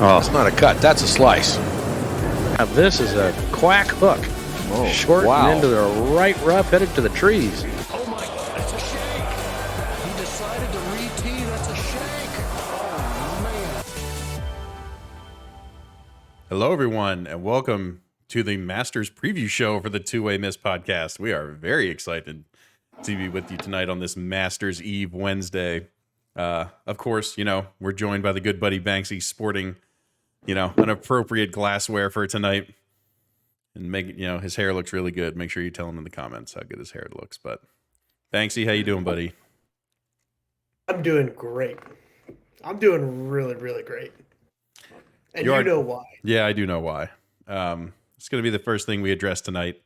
Oh, it's not a cut. That's a slice. Now this is a quack hook. Oh, Short wow. and into the right rough, headed to the trees. Oh my God, it's a shank. He decided to re-tee. That's a shank. Oh, man. Hello, everyone, and welcome to the Masters preview show for the Two Way Miss podcast. We are very excited to be with you tonight on this Masters Eve Wednesday. Of course, we're joined by the good buddy Banksy sporting, an appropriate glassware for tonight. And his hair looks really good. Make sure you tell him in the comments how good his hair looks. But Banksy, how you doing, buddy? I'm doing great. I'm doing really, really great. And you know why. Yeah, I do know why. It's going to be the first thing we address tonight.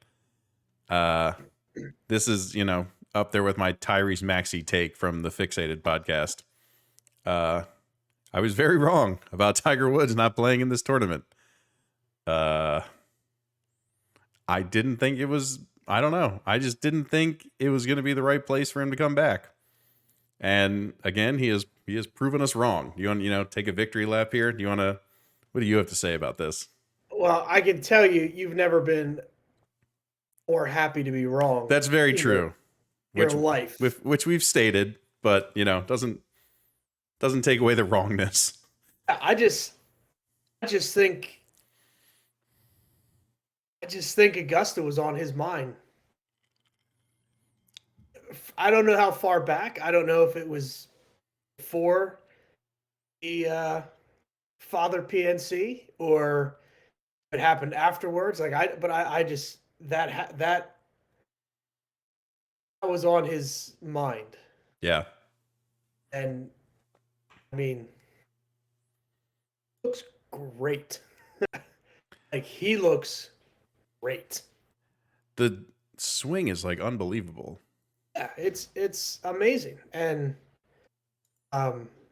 This is, up there with my Tyrese Maxey take from the Fixated podcast. I was very wrong about Tiger Woods not playing in this tournament. I didn't think it was, I don't know. I just didn't think it was going to be the right place for him to come back. And again, he has proven us wrong. Do you want, take a victory lap here? What do you have to say about this? Well, I can tell you've never been more happy to be wrong. That's very true. Your life. Which we've stated, but doesn't take away the wrongness. I just think Augusta was on his mind. I don't know how far back. I don't know if it was before the Father PNC or it happened afterwards. That was on his mind. Yeah. And I mean, looks great. Like he looks great. The swing is like unbelievable. Yeah, it's amazing. And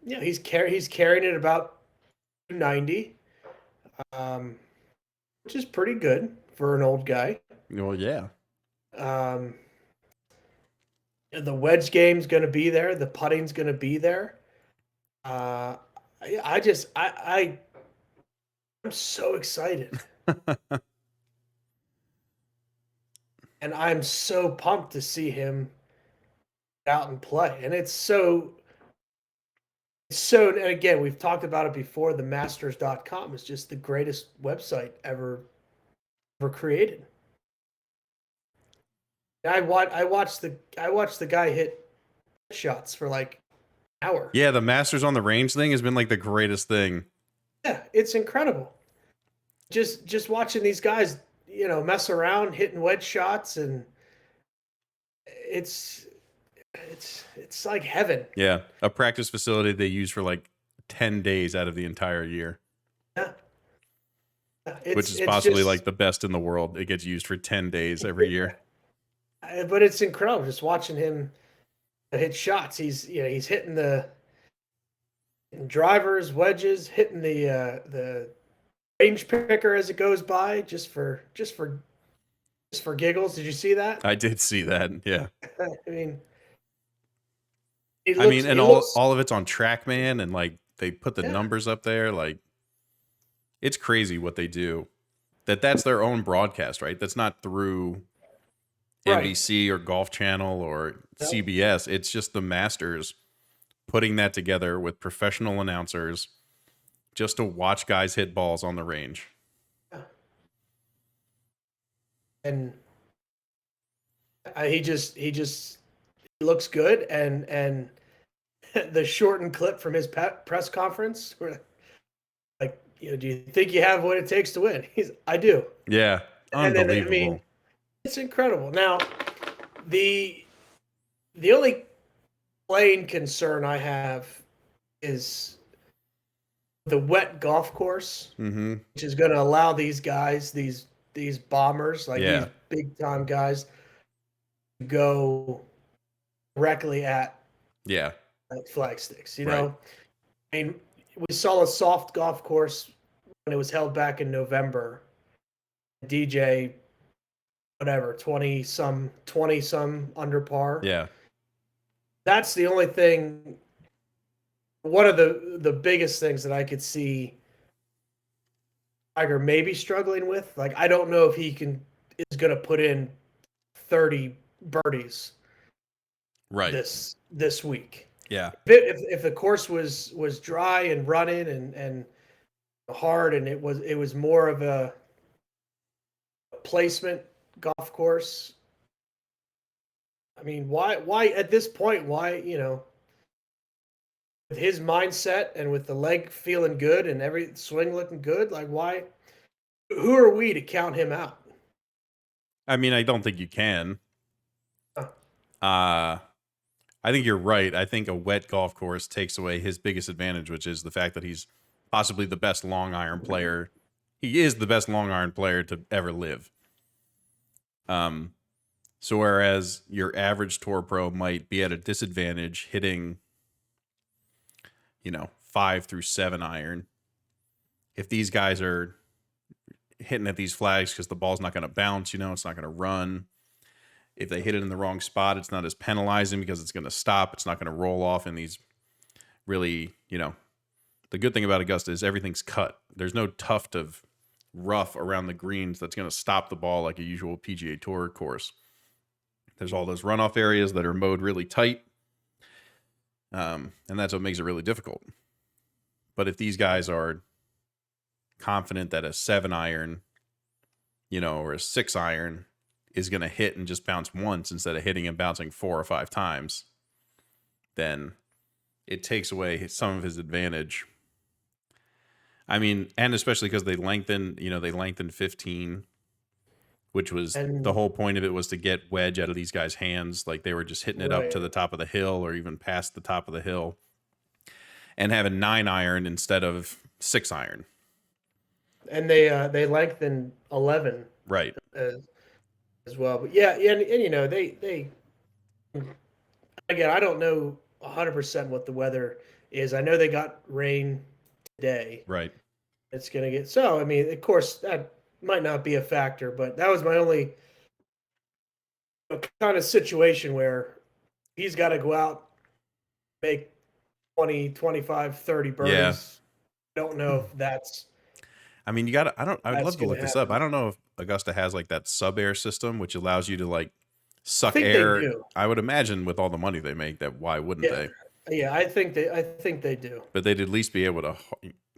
he's carrying it about 290. Which is pretty good for an old guy. Well, yeah. The wedge game's going to be there. The putting's going to be there. I'm so excited. And I'm so pumped to see him out and play. And it's so, and again, we've talked about it before. The Masters.com is just the greatest website ever created. I watched the guy hit shots for like an hour. Yeah, the Masters on the Range thing has been like the greatest thing. Yeah, it's incredible. Just watching these guys, mess around, hitting wedge shots, and it's like heaven. Yeah, a practice facility they use for like 10 days out of the entire year. Yeah. Which is possibly like the best in the world. It gets used for 10 days every year. But it's incredible just watching him hit shots. He's hitting the drivers, wedges, hitting the range picker as it goes by, just for giggles. Did you see that? I did see that. Yeah. All of it's on TrackMan, and like they put the numbers up there. Like it's crazy what they do. That's their own broadcast, right? That's not through NBC or Golf Channel or CBS. It's just the Masters putting that together with professional announcers just to watch guys hit balls on the range. And he looks good, and the shortened clip from his press conference, where like, do you think you have what it takes to win? I do. Yeah, unbelievable. And then, it's incredible. Now, the only plain concern I have is the wet golf course, which is going to allow these guys, these bombers, like these big time guys, to go directly at flag sticks. I mean, we saw a soft golf course when it was held back in November. DJ, whatever, 20 some under par. Yeah. That's the only thing. One of the biggest things that I could see Tiger may be struggling with. Like, I don't know if he is going to put in 30 birdies Right. this week. Yeah. If the course was dry and running and hard, and it was more of a placement golf course. I mean, why at this point? Why, with his mindset and with the leg feeling good and every swing looking good, like, why? Who are we to count him out? I mean, I don't think you can. Huh. I think you're right. I think a wet golf course takes away his biggest advantage, which is the fact that he's possibly the best long iron player. He is the best long iron player to ever live. So whereas your average tour pro might be at a disadvantage hitting, 5 through 7 iron, if these guys are hitting at these flags because the ball's not going to bounce, it's not going to run. If they hit it in the wrong spot, it's not as penalizing because it's going to stop. It's not going to roll off in these really, the good thing about Augusta is everything's cut. There's no tuft of rough around the greens that's going to stop the ball like a usual PGA Tour course. There's all those runoff areas that are mowed really tight. And that's what makes it really difficult. But if these guys are confident that a 7 iron, or a 6 iron is going to hit and just bounce once instead of hitting and bouncing 4 or 5 times, then it takes away some of his advantage. I mean, and especially because they lengthened 15, which was the whole point of it, was to get wedge out of these guys' hands. Like, they were just hitting it up to the top of the hill or even past the top of the hill, and have a 9 iron instead of 6 iron. And they lengthened 11, right, as well. But yeah, and they again, I don't know 100% what the weather is. I know they got rain today. Right. It's going to get, so, I mean, of course, that might not be a factor, but that was my only kind of situation where he's got to go out, make 20, 25, 30 birdies. Yeah. I don't know if that's... I mean, I'd love to look this up. I don't know if Augusta has like that sub-air system, which allows you to like suck air. I would imagine with all the money they make, that why wouldn't they? Yeah, I think they do. But they'd at least be able to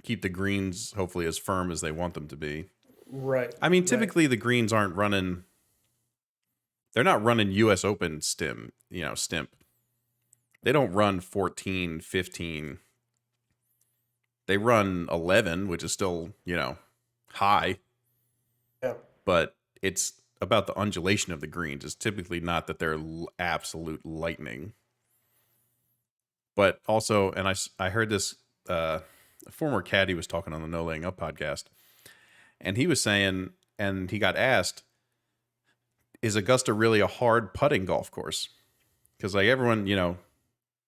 keep the greens hopefully as firm as they want them to be. Right. I mean, typically the greens aren't running. They're not running US Open stimp. They don't run 14, 15. They run 11, which is still, high. Yeah. But it's about the undulation of the greens. It's typically not that they're absolute lightning. But also, and I heard this, a former caddy was talking on the No Laying Up podcast, and he was saying, and he got asked, is Augusta really a hard putting golf course? Because like everyone,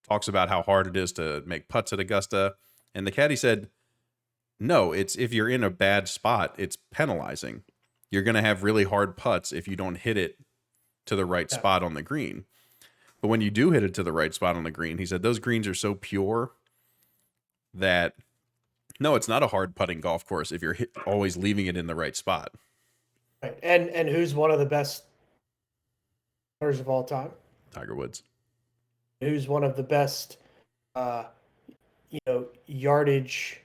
talks about how hard it is to make putts at Augusta. And the caddy said, no, it's if you're in a bad spot, it's penalizing. You're going to have really hard putts if you don't hit it to the right spot on the green. But when you do hit it to the right spot on the green, he said those greens are so pure that, no, it's not a hard putting golf course if you're always leaving it in the right spot. Right. And who's one of the best players of all time? Tiger Woods. Who's one of the best, yardage,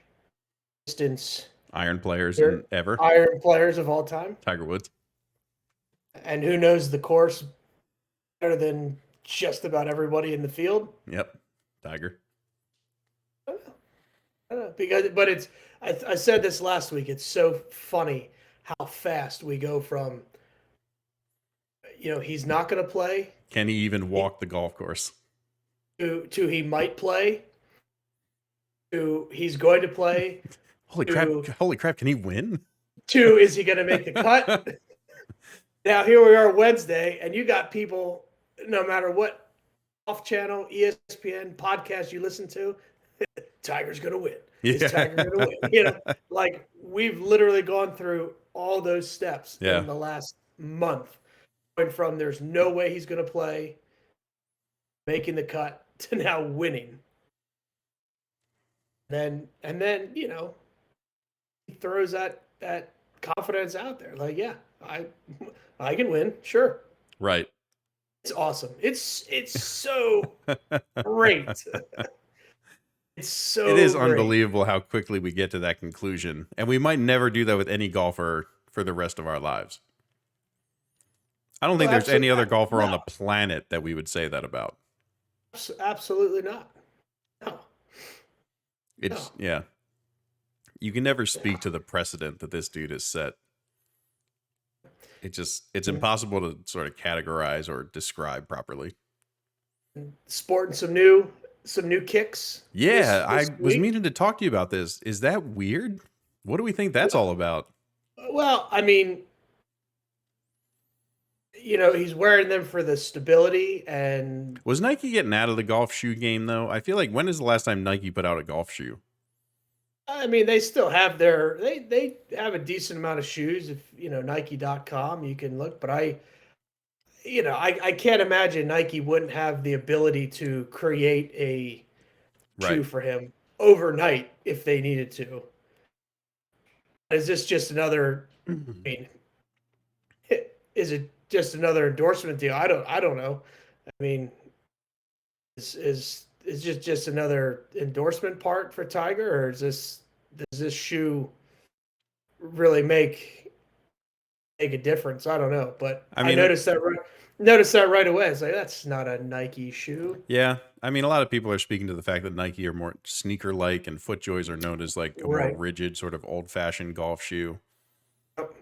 distance, iron players ever. Iron players of all time. Tiger Woods. And who knows the course better than just about everybody in the field? Yep. Tiger. I don't know, but it's, I said this last week, it's so funny how fast we go from, he's not going to play. Can he even walk the golf course? To he might play. To he's going to play. Holy crap, can he win? To is he going to make the cut? Now, here we are Wednesday, and you got people, no matter what off channel, ESPN, podcast you listen to, Tiger's going to win. Is Tiger going to win? Like, we've literally gone through all those steps in the last month. Going from there's no way he's going to play, making the cut, to now winning. And then he throws that that confidence out there. Like, yeah, I can win. Sure. Right. It's awesome. It's so great. It's so It is great. unbelievable how quickly we get to that conclusion. And we might never do that with any golfer for the rest of our lives. I don't think there's any other golfer on the planet that we would say that about. Absolutely not. No. It's yeah. You can never speak to the precedent that this dude has set. It's impossible to sort of categorize or describe properly. Sporting some new kicks. Yeah, this I was week. meaning to talk to you about this. Is that weird? What do we think that's all about? Well, I mean, he's wearing them for the stability and Was Nike getting out of the golf shoe game though? I feel like when is the last time Nike put out a golf shoe? I mean, they still have they have a decent amount of shoes. If Nike.com, you can look, but I can't imagine Nike wouldn't have the ability to create a shoe Right. for him overnight if they needed to. Is this just another? I mean, is it just another endorsement deal? I don't know. I mean, is just another endorsement part for Tiger, or does this shoe really make a difference? I don't know, but I mean, noticed that right away. It's like, that's not a Nike shoe. Yeah, I mean, a lot of people are speaking to the fact that Nike are more sneaker-like, and FootJoys are known as like a more Right. rigid, sort of old-fashioned golf shoe. Yep.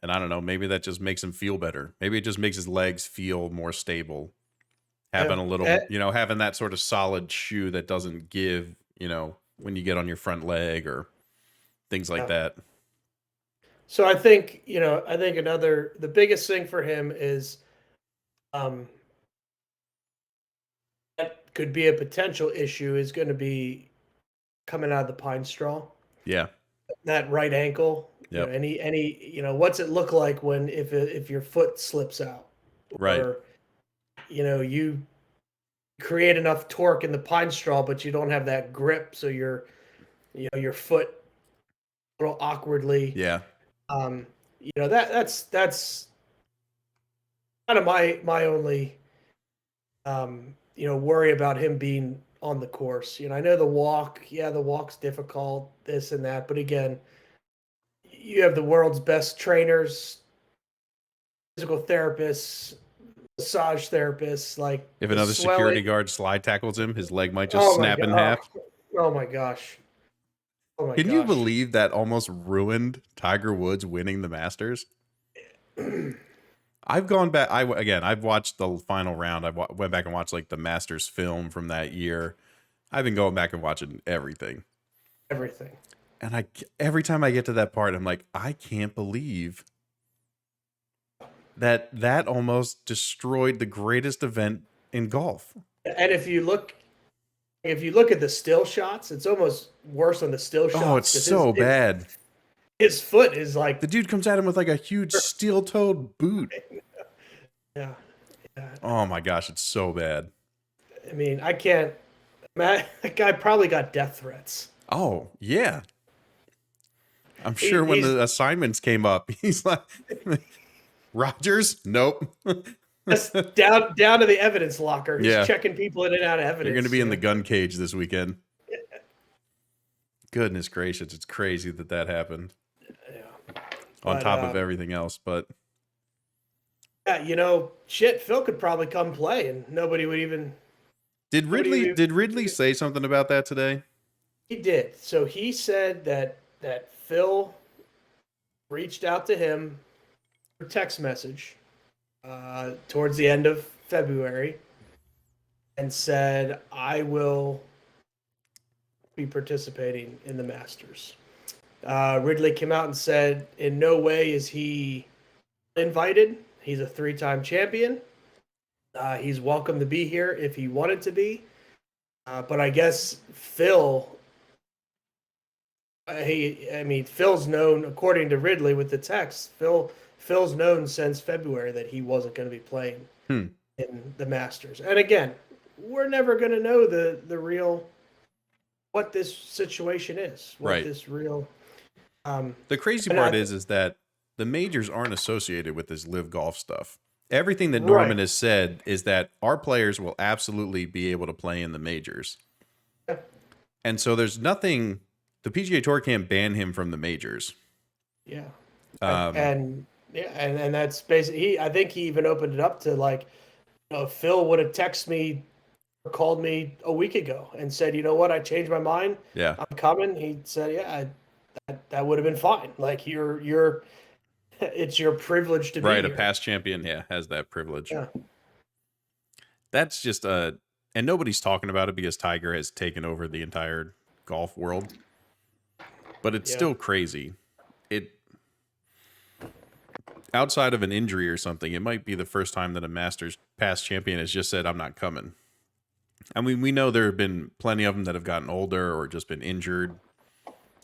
And I don't know, maybe that just makes him feel better. Maybe it just makes his legs feel more stable. Having a little, having that sort of solid shoe that doesn't give, when you get on your front leg or things like that. So I think the biggest thing for him is, that could be a potential issue is going to be coming out of the pine straw. Yeah. That right ankle. Yep. Any what's it look like when if your foot slips out? Right. Or, you create enough torque in the pine straw, but you don't have that grip, so your foot a little awkwardly. Yeah. That's kind of my only worry about him being on the course. I know the walk's difficult, this and that, but again, you have the world's best trainers, physical therapists, massage therapists. Like, If another security guard slide tackles him, his leg might just snap in half. Oh my gosh. Can you believe that almost ruined Tiger Woods winning the Masters? I've gone back. I've watched the final round. I went back and watched like the Masters film from that year. I've been going back and watching everything. And every time I get to that part, I'm like, I can't believe that almost destroyed the greatest event in golf. And if you look at the still shots, it's almost worse on the still shots. Oh, it's so bad. His foot is like, The dude comes at him with like a huge steel-toed boot. yeah. Oh my gosh, it's so bad. I mean, I can't. That guy probably got death threats. Oh, yeah. I'm sure when the assignments came up, he's like, Rogers? Nope. Just down to the evidence locker. He's Yeah. checking people in and out of evidence. You're going to be in the gun cage this weekend. Goodness gracious, it's crazy that happened. Yeah. On top of everything else, but yeah, Phil could probably come play and nobody would even. Did Ridley say something about that today? He did. So he said that Phil reached out to him through text message towards the end of February and said, I will be participating in the Masters. Ridley came out and said, in no way is he invited. He's a 3-time champion. He's welcome to be here if he wanted to be. But I guess Phil, Phil's known, according to Ridley with the text, Phil's known since February that he wasn't going to be playing in the Masters. And again, we're never going to know the real, what this situation is. Right. This real, The crazy And part I- is that the majors aren't associated with this live golf stuff. Everything that Right. Norman has said is that our players will absolutely be able to play in the majors. Yeah. And so there's nothing, the PGA Tour can't ban him from the majors. Yeah. Um, and that's basically, I think he even opened it up to like, Phil would have texted me or called me a week ago and said, you know what, I changed my mind. Yeah. I'm coming. He said, yeah, that would have been fine. Like it's your privilege to be Right. A here. past champion, has that privilege. Yeah. That's just and nobody's talking about it because Tiger has taken over the entire golf world. But it's Yeah. still crazy. Outside of an injury or something, it might be the first time that a Masters past champion has just said, I'm not coming. I mean, we know there have been plenty of them that have gotten older or just been injured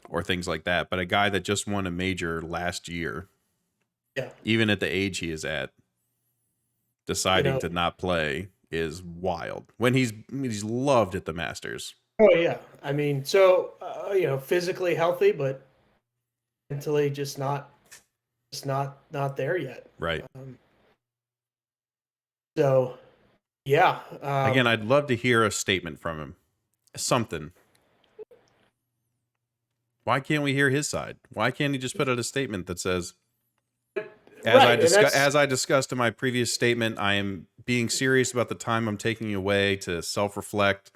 or things like that. But a guy that just won a major last year, Yeah. even at the age he is at, deciding You know- to not play is wild. When he's loved at the Masters. Oh yeah. I mean, so physically healthy, but mentally just not there yet. Right. So yeah. Again, I'd love to hear a statement from him. Something. Why can't we hear his side? Why can't he just put out a statement that says, as I discussed in my previous statement, I am being serious about the time I'm taking away to self-reflect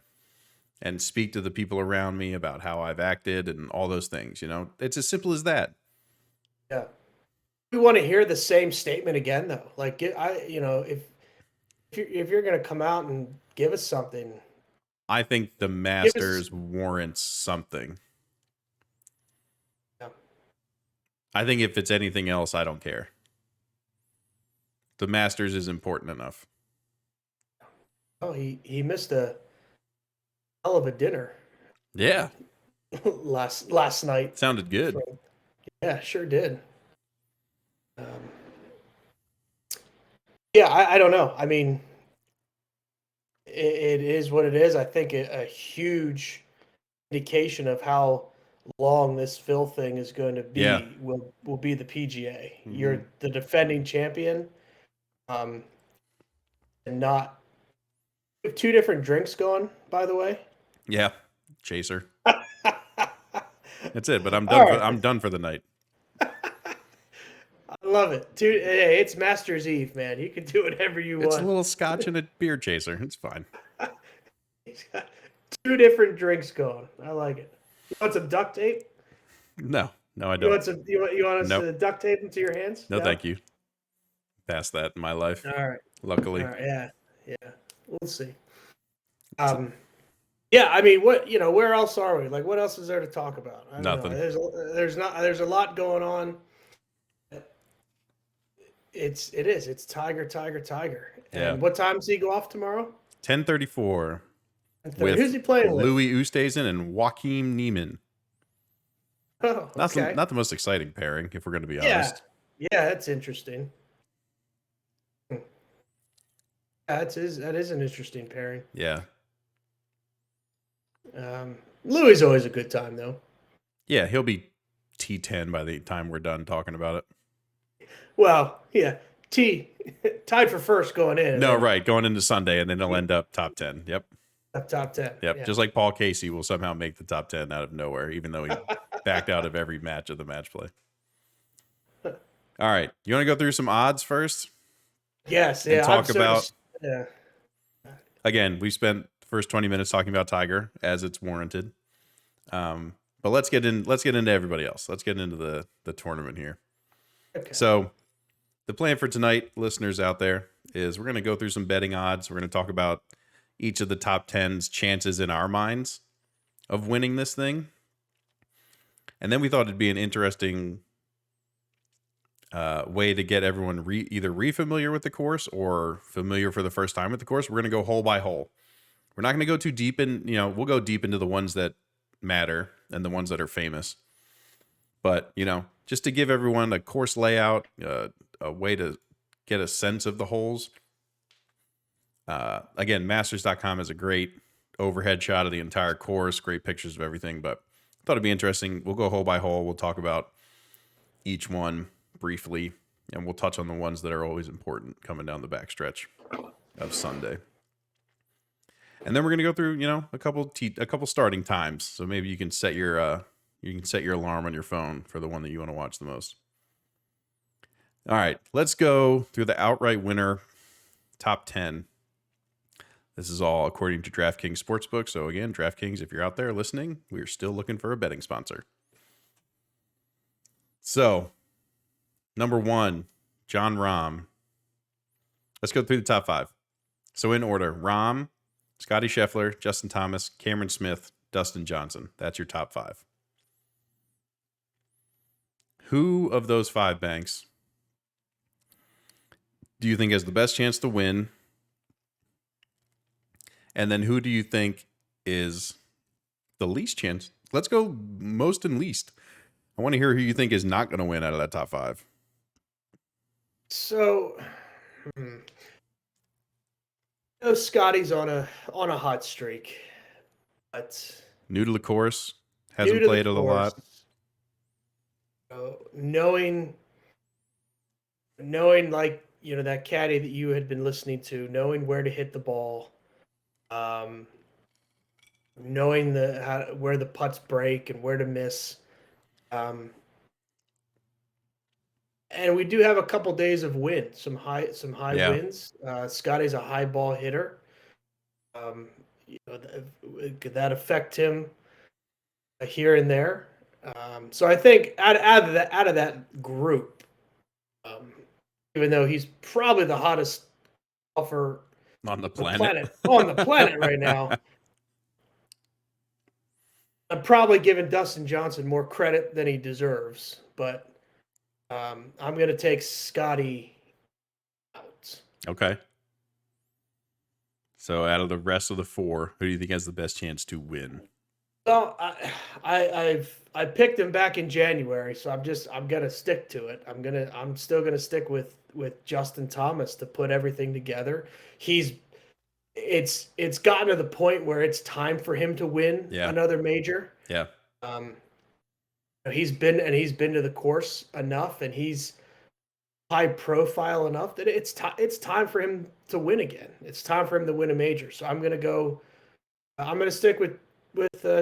and speak to the people around me about how I've acted and all those things. It's as simple as that. Yeah. We want to hear the same statement again, though. Like, if you're going to come out and give us something, I think the Masters warrants something. Yeah. I think if it's anything else, I don't care. The Masters is important enough. oh, he missed a hell of a dinner Yeah. last night. Sounded good. Yeah, sure did. Yeah, I don't know. I mean, it is what it is. I think a huge indication of how long this Phil thing is going to be Yeah. will be the PGA. Mhm. You're the defending champion, and not. We have two different drinks going, by the way. Yeah. Chaser. That's it. But I'm All done. right. I'm done for the night. I love it. Dude, hey, it's Masters Eve, man. You can do whatever you It's a want. little scotch and a beer chaser. It's fine. He's got two different drinks going. I like it. You want some duct tape? No, I You don't. want some? You want us Nope. to duct tape into your hands? No, thank you. Past that in my life, All right. luckily. All right. Yeah. We'll see. Yeah. I mean, where else are we? Like, what else is there to talk about? I don't Nothing. know. There's a lot going on. It's Tiger. And Yeah. what time does he go off tomorrow? 10:34 with Who's he playing with? Louis Oosthuizen and Joaquin Neiman. Oh, Not okay. not the most exciting pairing, if we're going to be Yeah. honest. Yeah, that's interesting. That is an interesting pairing. Yeah. Louis is always a good time, though. Yeah, he'll be T10 by the time we're done talking about it. Well, yeah, tied for first going in. No, right. Going into Sunday, and then he'll end up top 10. Yep. Top 10. Yep. Yeah. Just like Paul Casey will somehow make the top 10 out of nowhere, even though he backed out of every match of the match play. All right. You want to go through some odds first? Yes. and Yeah. talk about- Yeah. Again, we spent the first 20 minutes talking about Tiger as it's warranted. But let's get into everybody else. Let's get into the tournament here. Okay. So the plan for tonight, listeners out there, is we're going to go through some betting odds. We're going to talk about each of the top 10's chances in our minds of winning this thing. And then we thought it'd be an interesting way to get everyone either re-familiar with the course or familiar for the first time with the course. We're going to go hole by hole. We're not going to go too deep in, we'll go deep into the ones that matter and the ones that are famous. But, just to give everyone a course layout, a way to get a sense of the holes. Again, masters.com has a great overhead shot of the entire course, great pictures of everything. But thought it'd be interesting. We'll go hole by hole. We'll talk about each one briefly, and we'll touch on the ones that are always important coming down the backstretch of Sunday. And then we're gonna go through, a couple starting times. So maybe you can set your alarm on your phone for the one that you want to watch the most. All right, let's go through the outright winner top 10. This is all according to DraftKings Sportsbook. So again, DraftKings, if you're out there listening, we're still looking for a betting sponsor. So, number 1, Jon Rahm. Let's go through the top 5. So in order, Rahm, Scotty Scheffler, Justin Thomas, Cameron Smith, Dustin Johnson. That's your top 5. Who of those 5, Banks, do you think has the best chance to win? And then who do you think is the least chance? Let's go most and least. I want to hear who you think is not going to win out of that top 5. So, Scotty's on a hot streak, but New to the course, hasn't played it a lot. Knowing like that caddy that you had been listening to, knowing where to hit the ball, knowing where the putts break and where to miss, and we do have a couple days of wind, some high winds. Scotty's a high ball hitter. Could that affect him here and there? So I think out of that group, even though he's probably the hottest golfer on the planet right now, I'm probably giving Dustin Johnson more credit than he deserves, but I'm going to take Scotty out. Okay. So out of the rest of the 4, who do you think has the best chance to win? Well, I picked him back in January, so I'm gonna stick to it. I'm still gonna stick with Justin Thomas to put everything together. It's gotten to the point where it's time for him to win another major. Yeah. He's been to the course enough, and he's high profile enough that it's time for him to win again. It's time for him to win a major. So I'm gonna stick with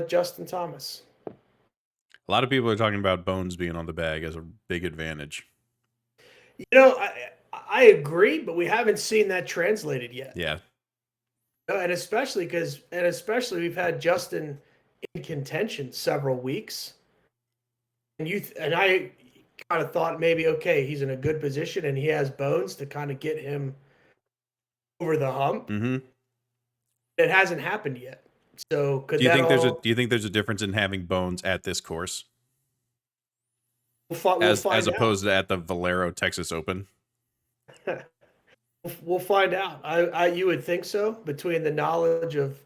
Justin Thomas. A lot of people are talking about Bones being on the bag as a big advantage. I agree, but we haven't seen that translated yet. Yeah. And especially we've had Justin in contention several weeks, and I kind of thought maybe, okay, he's in a good position and he has Bones to kind of get him over the hump. Mm-hmm. It hasn't happened yet. So do you think there's a difference in having Bones at this course as opposed to at the Valero Texas Open? We'll find out. You would think so, between the knowledge of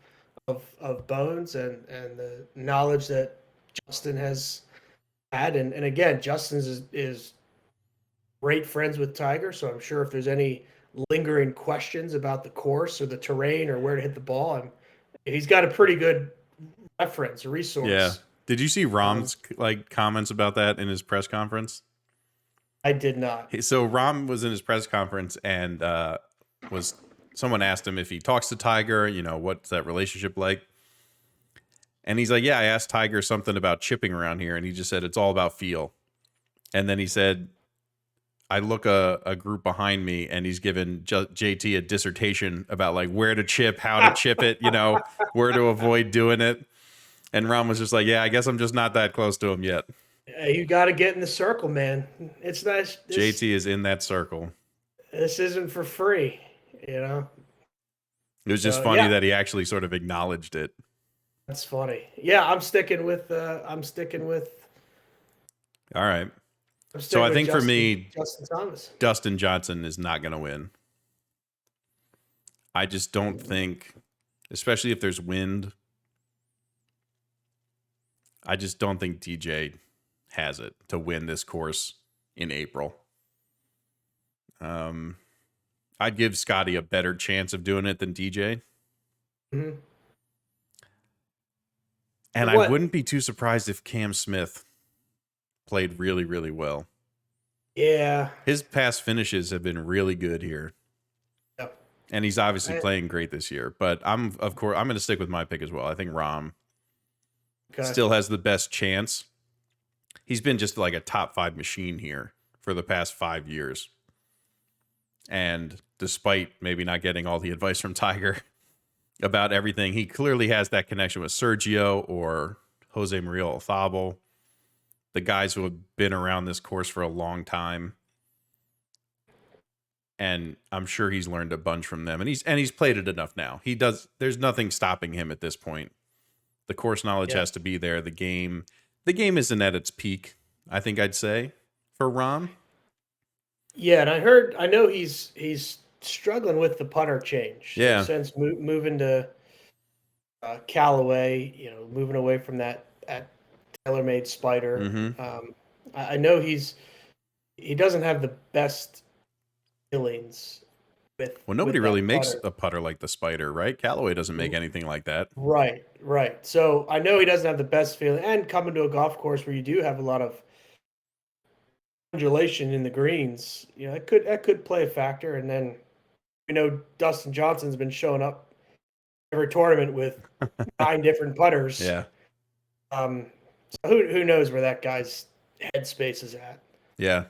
Bones and the knowledge that Justin has had, and again, Justin is great friends with Tiger, so I'm sure if there's any lingering questions about the course or the terrain or where to hit the ball, he's got a pretty good resource. Yeah. Did you see Rahm's comments about that in his press conference? I did not. So Rahm was in his press conference, and someone asked him if he talks to Tiger, what's that relationship like? And he's like, yeah, I asked Tiger something about chipping around here, and he just said it's all about feel. And then he said, I look a group behind me, and he's given JT a dissertation about where to chip, how to chip it, where to avoid doing it. And Rahm was just like, yeah, I guess I'm just not that close to him yet. You got to get in the circle, man. It's nice. JT is in that circle. This isn't for free, It was just funny that he actually sort of acknowledged it. That's funny. Yeah, I'm sticking with. All right. So I think for me, Justin Thomas, Dustin Johnson is not going to win. I just don't think, especially if there's wind, I just don't think DJ has it to win this course in April. I'd give Scotty a better chance of doing it than DJ. Mm-hmm. And I What? wouldn't be too surprised if Cam Smith played really, really well. Yeah. His past finishes have been really good here. Yep. And he's obviously playing great this year. But I'm going to stick with my pick as well. I think Rahm Okay. still has the best chance. He's been just like a top 5 machine here for the past 5 years. And despite maybe not getting all the advice from Tiger about everything, he clearly has that connection with Sergio or Jose Maria Olazabal, the guys who have been around this course for a long time. And I'm sure he's learned a bunch from them. And he's played it enough now. There's nothing stopping him at this point. The course knowledge has to be there. The game isn't at its peak, I think I'd say, for Rahm. Yeah, and I know he's struggling with the putter change. Yeah. Since moving to Callaway, moving away from that TaylorMade Spider. Mm-hmm. I know he doesn't have the best feelings with. Well, nobody with that really makes putter. a putter like the Spider, right? Callaway doesn't make anything like that. Right. So I know he doesn't have the best feeling, and coming to a golf course where you do have a lot of undulation in the greens, that could play a factor. And then Dustin Johnson's been showing up every tournament with 9 different putters. Yeah. So who knows where that guy's headspace is at? Yeah.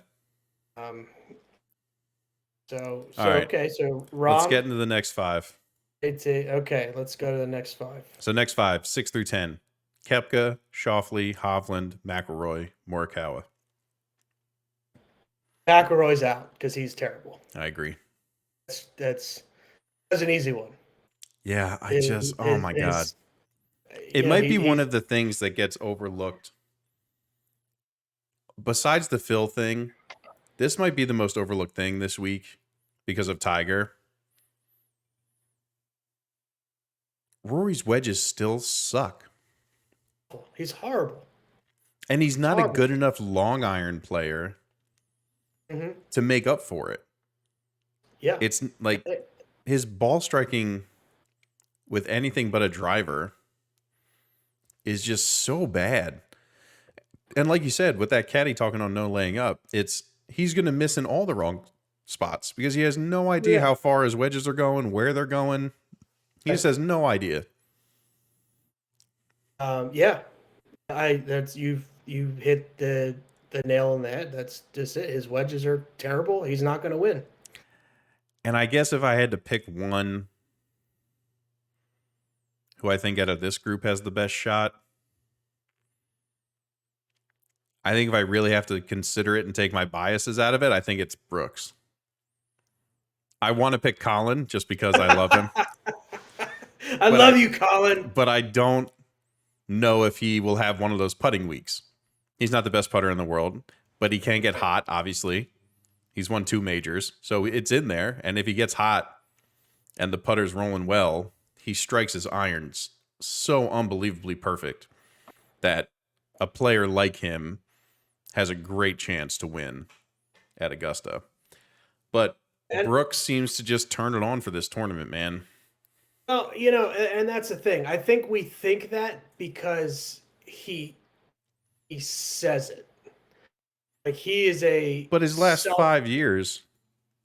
So All right. okay. So Rahm. Let's get into the next 5. Okay. Let's go to the next 5. So next 5, 6 through 10. Koepka, Schauffele, Hovland, McIlroy, Morikawa. McIlroy's out because he's terrible. I agree. That's an easy one. Yeah, oh my God. It you might know, be one he- of the things that gets overlooked. Besides the Phil thing, this might be the most overlooked thing this week because of Tiger. Rory's wedges still suck. He's horrible. And he's not a Horrible. good enough long iron player Mhm. to make up for it. Yeah. It's like his ball striking with anything but a driver is just so bad. And like you said, with that caddy talking on no laying up, he's going to miss in all the wrong spots because he has no idea Yeah. how far his wedges are going, where they're going. He just has no idea. Yeah. You hit the nail on the head. That's just it. His wedges are terrible. He's not going to win. And I guess if I had to pick one who I think out of this group has the best shot, I think if I really have to consider it and take my biases out of it, I think it's Brooks. I want to pick Colin just because I love him, I love you, Colin. but I don't know if he will have one of those putting weeks. He's not the best putter in the world, but he can get hot, obviously. He's won 2 majors, so it's in there. And if he gets hot and the putter's rolling well, he strikes his irons so unbelievably perfect that a player like him has a great chance to win at Augusta. But Brooks seems to just turn it on for this tournament, man. Well, and that's the thing. I think we think that because he says it. Like he is But his last 5 years.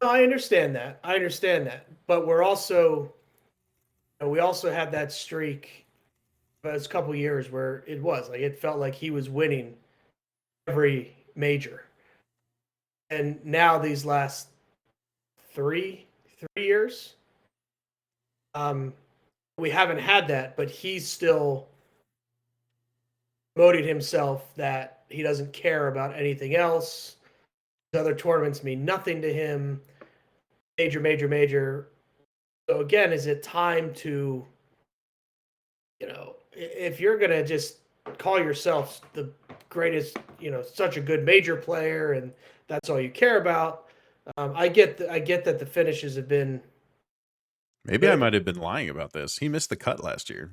No, I understand that. But we're also, we also had that streak. But it's a couple years where it felt like he was winning every major, and now these last three years, we haven't had that. But he's still promoted himself that he doesn't care about anything else. His other tournaments mean nothing to him. Major. So again, is it time to, if you're going to just call yourself the greatest, such a good major player and that's all you care about. I get that the finishes have been. Maybe I might have been lying about this. He missed the cut last year.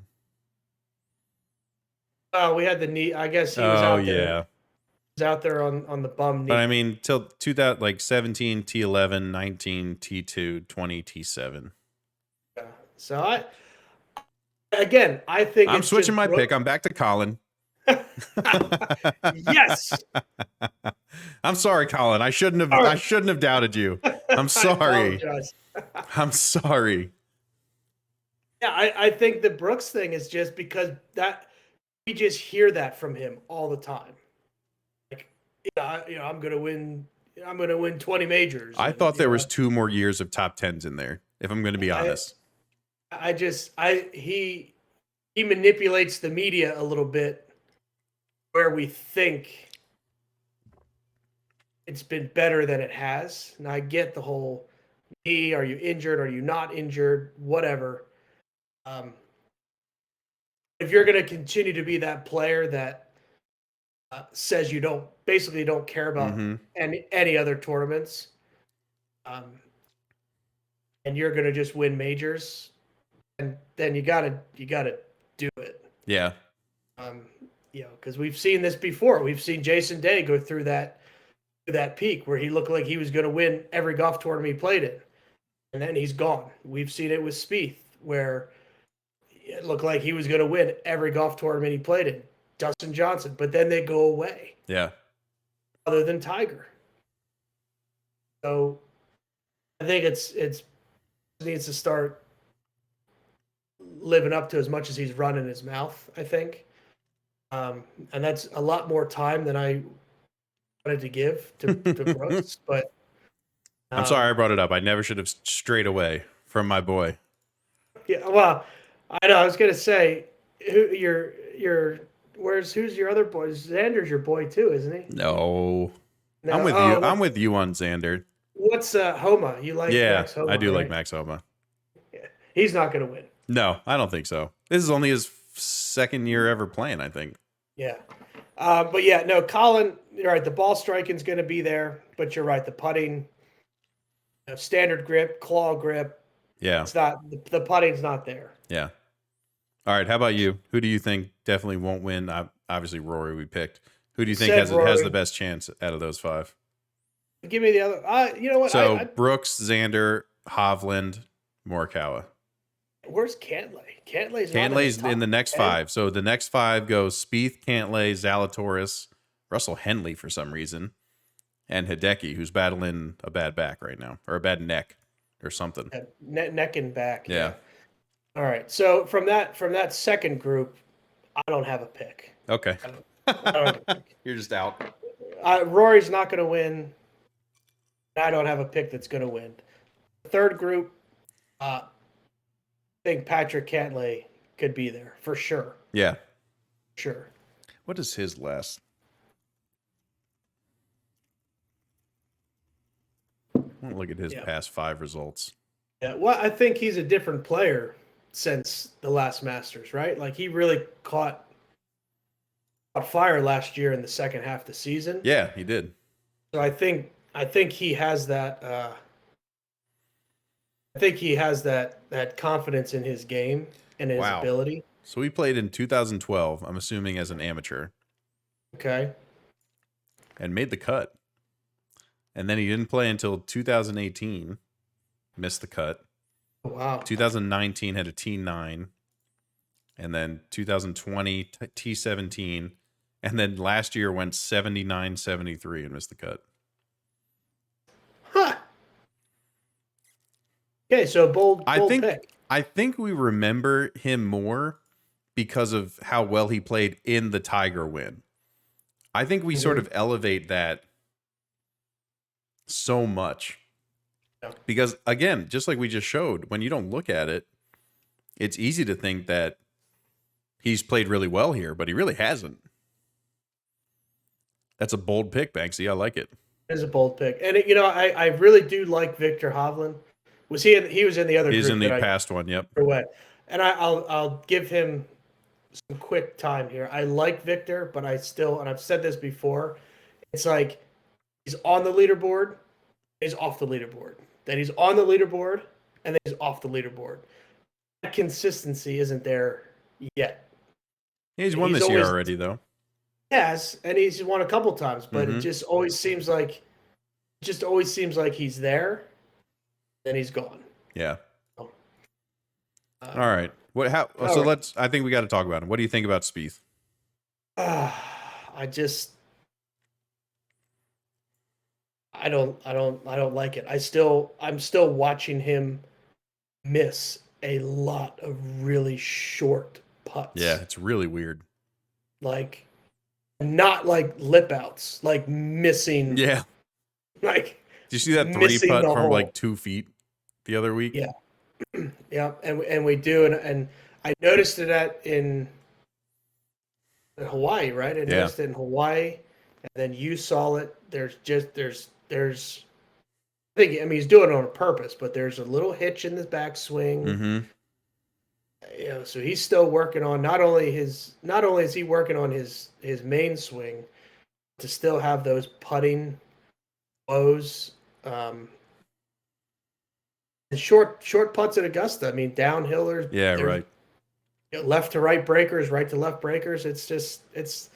We had the knee. I guess he was out there. Yeah. He was out there on the bum knee. But I mean, till 17 T11, 19 T2, 20 T7. So Again, I think I'm it's switching just my Brooks. pick. I'm back to Colin. Yes. I'm sorry, Colin. I shouldn't have. All right. I shouldn't have doubted you. I'm I sorry. apologize. I'm sorry. Yeah, I think the Brooks thing is just because that we just hear that from him all the time. Like, I'm gonna win. I'm gonna win 20 majors. I and, thought there you was know, 2 more years of top 10s in there. If I'm going to be honest. He manipulates the media a little bit where we think it's been better than it has. And I get the whole knee, are you injured? Are you not injured? Whatever. If you're going to continue to be that player that says you don't care about Mhm. any other tournaments, and you're going to just win majors, and then you gotta do it. Yeah. Because we've seen this before. We've seen Jason Day go through that peak where he looked like he was going to win every golf tournament he played in, and then he's gone. We've seen it with Spieth where it looked like he was going to win every golf tournament he played in. Dustin Johnson, but then they go away. Yeah. Other than Tiger, so I think it needs to start living up to as much as he's running his mouth. I think. And that's a lot more time than I wanted to give to Brooks. But I'm sorry I brought it up. I never should have strayed away from my boy. Yeah, well, I know. I was gonna say, who's your other boy? Xander's your boy too, isn't he? No. No, I'm with you. I'm with you on Xander. What's Homa? You like? Yeah, Max Homa, I do like right? Max Homa. Yeah. He's not gonna win. No, I don't think so. This is only his 2nd year ever playing, I think. Yeah. But yeah, no, Colin, you're right. The ball striking's going to be there, but you're right. The putting, standard grip, claw grip, Yeah. it's not, the putting's not there. Yeah. All right. How about you? Who do you think definitely won't win? Obviously, Rory we picked. Who do you think Said has Rory. the best chance out of those 5? Give me the other. You know what? So Brooks, Xander, Hovland, Morikawa. Where's Cantlay? Cantlay's In the next 5. So the next 5 goes Spieth, Cantlay, Zalatoris, Russell Henley for some reason, and Hideki, who's battling a bad back right now, or a bad neck or something. Neck and back. Yeah. All right. So from that second group, I don't have a pick. Okay. I don't have a pick. You're just out. Rory's not going to win. I don't have a pick that's going to win. The third group, I think Patrick Cantlay could be there for sure. Yeah. Sure. What is his last? I want to look at his past 5 results. Yeah. Well, I think he's a different player since the last Masters, right? Like he really caught fire last year in the second half of the season. Yeah, he did. So I think he has that. I think he has that confidence in his game and his ability. So he played in 2012, I'm assuming as an amateur, Okay. and made the cut. And then he didn't play until 2018, missed the cut. Wow. 2019 had a T9, and then 2020 T17, and then last year went 79-73 and missed the cut. Huh. Okay, so bold pick. I think we remember him more because of how well he played in the Tiger win. I think we sort of elevate that so much. Yeah. Because again, just like we just showed, when you don't look at it, it's easy to think that he's played really well here, but he really hasn't. That's a bold pick, Banksy. I like it. It is a bold pick. And I really do like Victor Hovland. He was in the other He's group in the past one, yep. away. And I'll give him some quick time here. I like Victor, but I still, and I've said this before, it's like he's on the leaderboard, he's off the leaderboard. Then he's on the leaderboard, and then he's off the leaderboard. That consistency isn't there yet. He's won this year already, though. Yes, and he's won a couple times, but it just always seems like he's there, then he's gone. Yeah. All right. What? How? All So right. I think we got to talk about him. What do you think about Spieth? I just I don't like it. I'm still watching him miss a lot of really short putts. Yeah, it's really weird. Like not like lip outs, like missing Yeah. like Did you see that 3 missing putt the from hole. like 2 feet the other week? Yeah. Yeah, and we do and I noticed it in Hawaii, right? I Yeah. noticed it in Hawaii, and then you saw it. There's I mean he's doing it on purpose, but there's a little hitch in the backswing. Mm-hmm. You know, so he's still working on not only is he working on his main swing to still have those putting woes. And short putts at Augusta. I mean downhill or Yeah, right. left to right breakers, right to left breakers. It's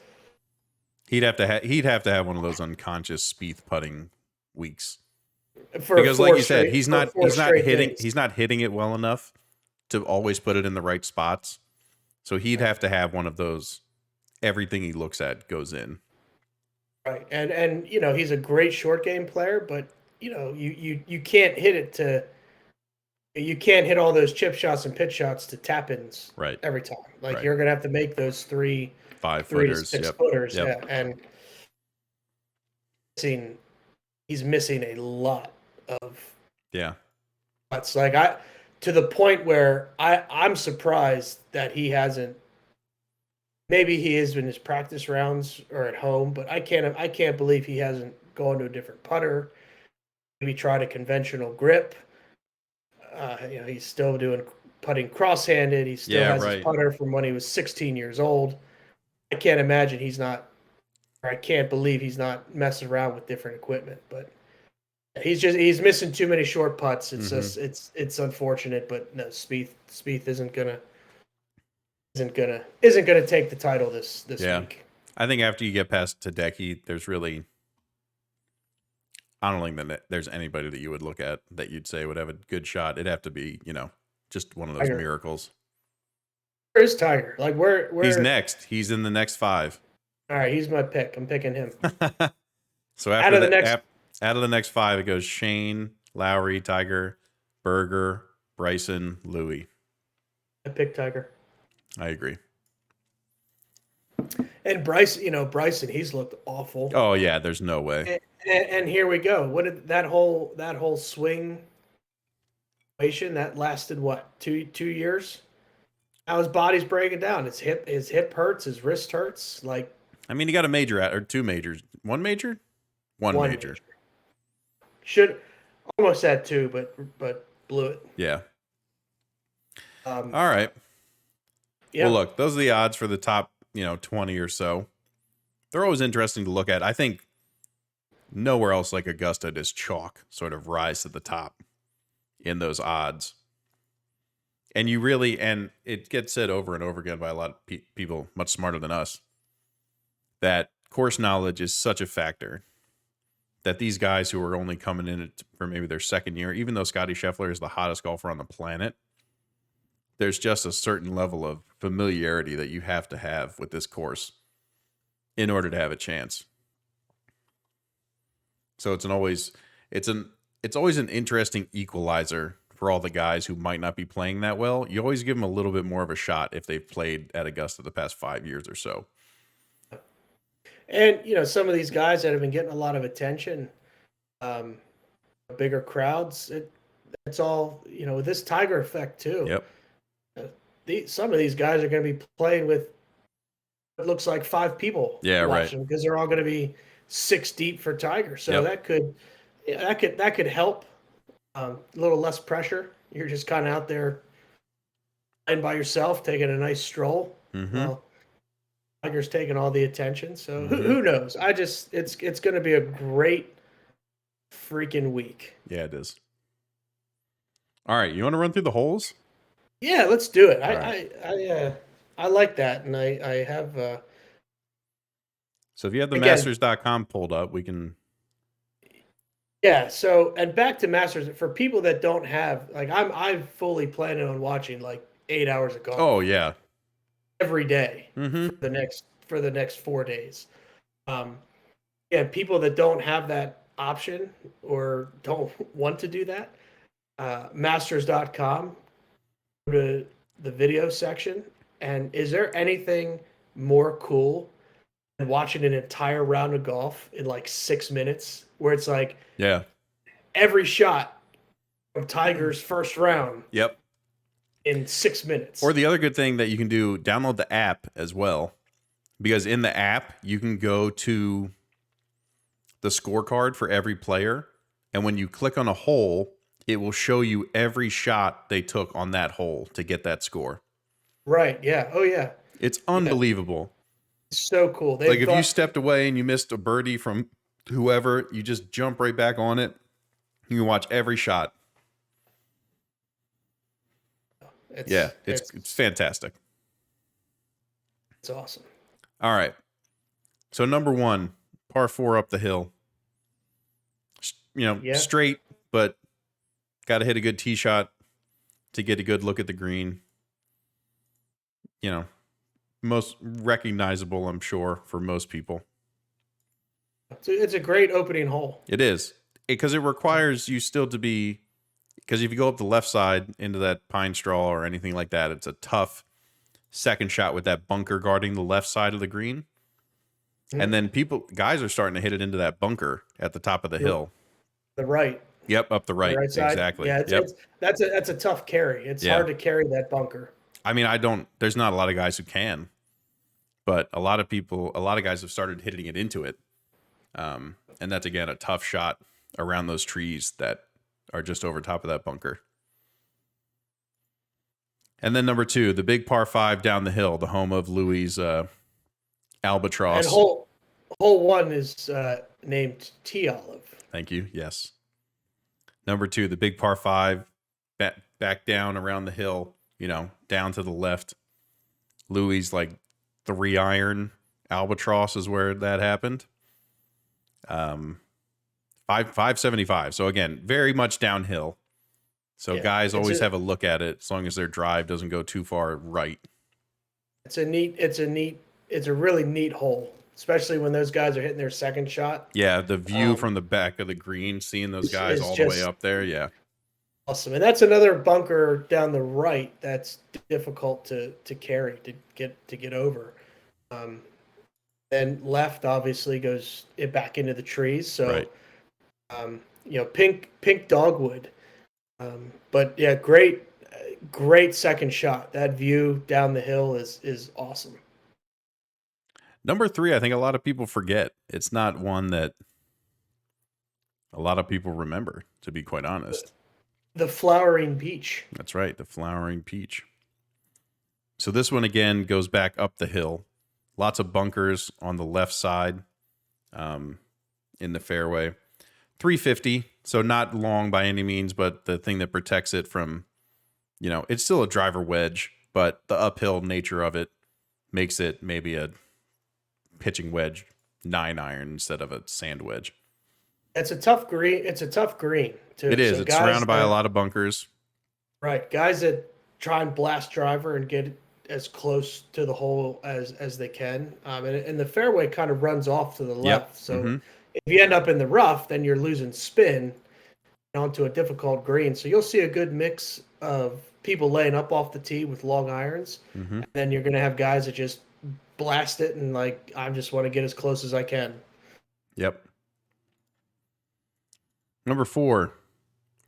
He'd have to have one of those unconscious Spieth putting weeks. for Because like four you said, straight- he's for not four straight hitting days. he's not hitting it well enough to always put it in the right spots. So he'd have to have one of those everything he looks at goes in. Right. And you know, he's a great short game player, but you know, you can't hit it to you can't hit all those chip shots and pitch shots to tap ins Right. every time. Like Right. you're gonna have to make those 5 3 to footers. 6 Yep. footers. Yep. Yeah. And he's missing a lot of Yeah. putts. Like to the point where I'm surprised that he hasn't. Maybe he is in his practice rounds or at home, but I can't believe he hasn't gone to a different putter. Maybe tried a conventional grip. You know, he's still doing putting cross-handed. He still Yeah, has right. his putter from when he was 16 years old. I can't imagine he's not, or I can't believe he's not messing around with different equipment. But he's missing too many short putts. It's Mhm. just it's unfortunate. But no, Spieth isn't gonna take the title this Yeah. week. I think after you get past Tadeki, there's really I don't think that there's anybody that you would look at that you'd say would have a good shot. It'd have to be, just one of those Tiger. miracles. Where is Tiger? Like where He's next. He's in the next 5. All right, he's my pick. I'm picking him. So Out of the next- out of the next 5, it goes Shane, Lowry, Tiger, Berger, Bryson, Louis. I picked Tiger. I agree. And Bryson, he's looked awful. Oh yeah, there's no way. And here we go. What did that whole swing situation that lasted what 2 years? Now his body's breaking down. His hip hurts. His wrist hurts. Like I mean, he got a major or 2 majors. 1 major? One major. Should almost had 2, but blew it. Yeah. All All right. yeah. Well, look, those are the odds for the top, 20 or so. They're always interesting to look at. I think nowhere else like Augusta does chalk sort of rise to the top in those odds. And and it gets said over and over again by a lot of people much smarter than us, that course knowledge is such a factor that these guys who are only coming in for maybe their second year, even though Scotty Scheffler is the hottest golfer on the planet, there's just a certain level of familiarity that you have to have with this course in order to have a chance. So it's always an interesting equalizer for all the guys who might not be playing that well. You always give them a little bit more of a shot if they've played at Augusta the past 5 years or so. And some of these guys that have been getting a lot of attention, bigger crowds. It's all this Tiger effect too. Yep. Some of these guys are going to be playing with what looks like 5 people. Yeah, right. watching because they're all going to be 6 deep for Tiger. So Yep. that could help. A little less pressure. You're just kind of out there playing by yourself, taking a nice stroll. Mhm. Well, Tiger's taking all the attention. So Mhm. who knows? It's going to be a great freaking week. Yeah, it is. All right, you want to run through the holes? Yeah, let's do it. All right. I like that, and I have. So if you have the Again- masters.com pulled up, we can. Yeah, so and back to Masters for people that don't have I'm fully planning on watching like 8 hours of golf Oh yeah. every day Mm-hmm. for the next 4 days. Yeah, people that don't have that option or don't want to do that, masters.com, go to the video section. And is there anything more cool than watching an entire round of golf in like 6 minutes, where it's like Yeah. every shot of Tiger's first round Yep. in 6 minutes? Or the other good thing that you can do, download the app as well, because in the app you can go to the scorecard for every player, and when you click on a hole, it will show you every shot they took on that hole to get that score. Right. Yeah. Oh, yeah. It's unbelievable. So cool. Like if you stepped away and you missed a birdie from whoever, you just jump right back on it. You can watch every shot. It's fantastic. It's awesome. All right. So number 1, par 4 up the hill. Yeah. Straight, but got to hit a good tee shot to get a good look at the green. Most recognizable, I'm sure, for most people. It's a great opening hole. It is. Because it requires you still to be, because if you go up the left side into that pine straw or anything like that, it's a tough second shot with that bunker guarding the left side of the green. And then guys are starting to hit it into that bunker at the top of the hill. The right. Yep, up the right. The right side. Exactly. Yeah, Yep. that's a tough carry. It's hard to carry that bunker. I mean, there's not a lot of guys who can, but a lot of guys have started hitting it into it. And that's, again, a tough shot around those trees that are just over top of that bunker. And then number 2, the big par 5 down the hill, the home of Louis' Albatross. And hole 1 is named T Olive. Thank you. Yes. Number 2, the big par 5, back down around the hill, down to the left. Louis' like 3-iron Albatross is where that happened. 575. So again, very much downhill. So guys always have a look at it as long as their drive doesn't go too far right. It's a really neat hole, especially when those guys are hitting their second shot. Yeah, the view from the back of the green, seeing those guys all the way up there. Yeah. Awesome. And that's another bunker down the right that's difficult to carry, to get over. And left obviously goes back into the trees. So, right. Pink dogwood. But yeah, great second shot. That view down the hill is awesome. Number 3, I think a lot of people forget. It's not one that a lot of people remember, to be quite honest. The flowering peach. That's right, the flowering peach. So this one, again, goes back up the hill. Lots of bunkers on the left side in the fairway. 350, so not long by any means, but the thing that protects it from, it's still a driver wedge, but the uphill nature of it makes it maybe a pitching wedge 9-iron instead of a sand wedge. It's a tough green. Too. It is. So it's surrounded by a lot of bunkers. Right. Guys that try and blast driver and get as close to the hole as they can. And the fairway kind of runs off to the left. So if you end up in the rough, then you're losing spin onto a difficult green. So you'll see a good mix of people laying up off the tee with long irons. And then you're going to have guys that just blast it and I just want to get as close as I can. Yep. Number 4,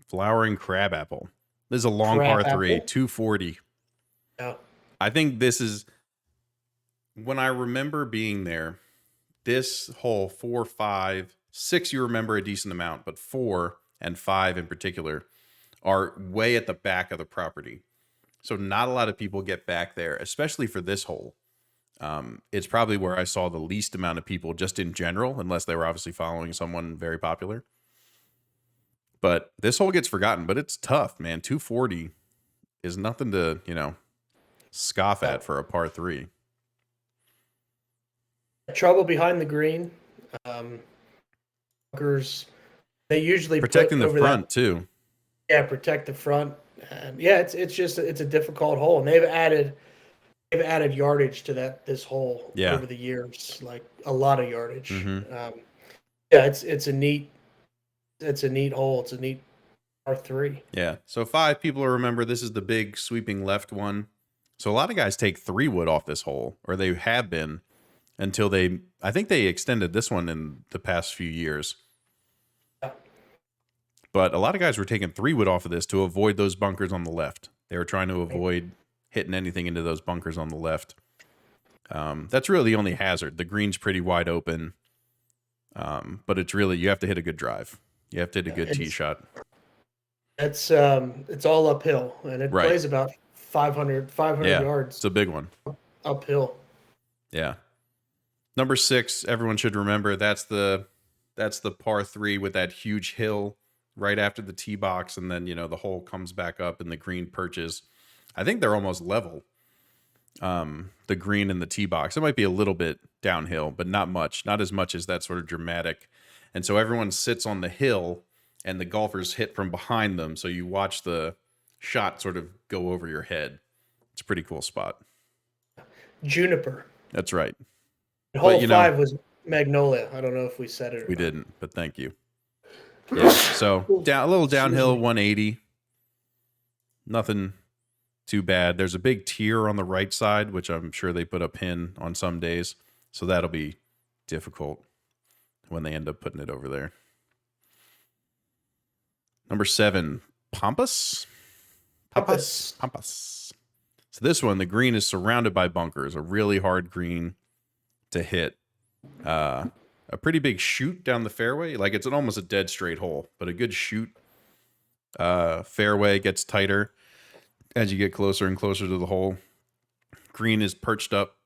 flowering crabapple. This is a long par 3, 240. Yeah. I think this is, when I remember being there, this hole 4, 5, 6 you remember a decent amount, but 4 and 5 in particular are way at the back of the property. So not a lot of people get back there, especially for this hole. It's probably where I saw the least amount of people just in general, unless they were obviously following someone very popular. But this hole gets forgotten, but it's tough, man. 240 is nothing to, scoff at for a par 3. Trouble behind the green. Bunkers, they usually Protecting put the over front, too. Yeah, protect the front. And yeah, it's a difficult hole, and they've added yardage to this hole Yeah. over the years, like a lot of yardage. Mhm. Yeah, it's a neat hole. It's a neat R3. Yeah. So 5 people will remember this is the big sweeping left one. So a lot of guys take 3 wood off this hole, or they have been until I think they extended this one in the past few years. Yeah. But a lot of guys were taking 3 wood off of this to avoid those bunkers on the left. They were trying to avoid hitting anything into those bunkers on the left. That's really the only hazard. The green's pretty wide open. But it's really, you have to hit a good drive. You have to hit a good tee shot. It's all uphill, and it Right. plays about 500 Yeah, yards it's a big one. uphill. Yeah. Number 6, everyone should remember, that's the par 3 with that huge hill right after the tee box, and then, the hole comes back up and the green perches. I think they're almost level. The green and the tee box. It might be a little bit downhill, but not much. Not as much as that sort of dramatic. And so everyone sits on the hill and the golfers hit from behind them. So you watch the shot sort of go over your head. It's a pretty cool spot. Juniper. That's right. Hole 5 was Magnolia. I don't know if we said it or We not. didn't, but thank you. Yeah. So a little downhill, 180. Nothing too bad. There's a big tier on the right side, which I'm sure they put a pin on some days. So that'll be difficult when they end up putting it over there. Number 7, Pampas. Pampas. So this one, the green is surrounded by bunkers, a really hard green to hit. A pretty big shoot down the fairway. Like it's almost a dead straight hole, but a good shoot. Fairway gets tighter as you get closer and closer to the hole. Green is perched up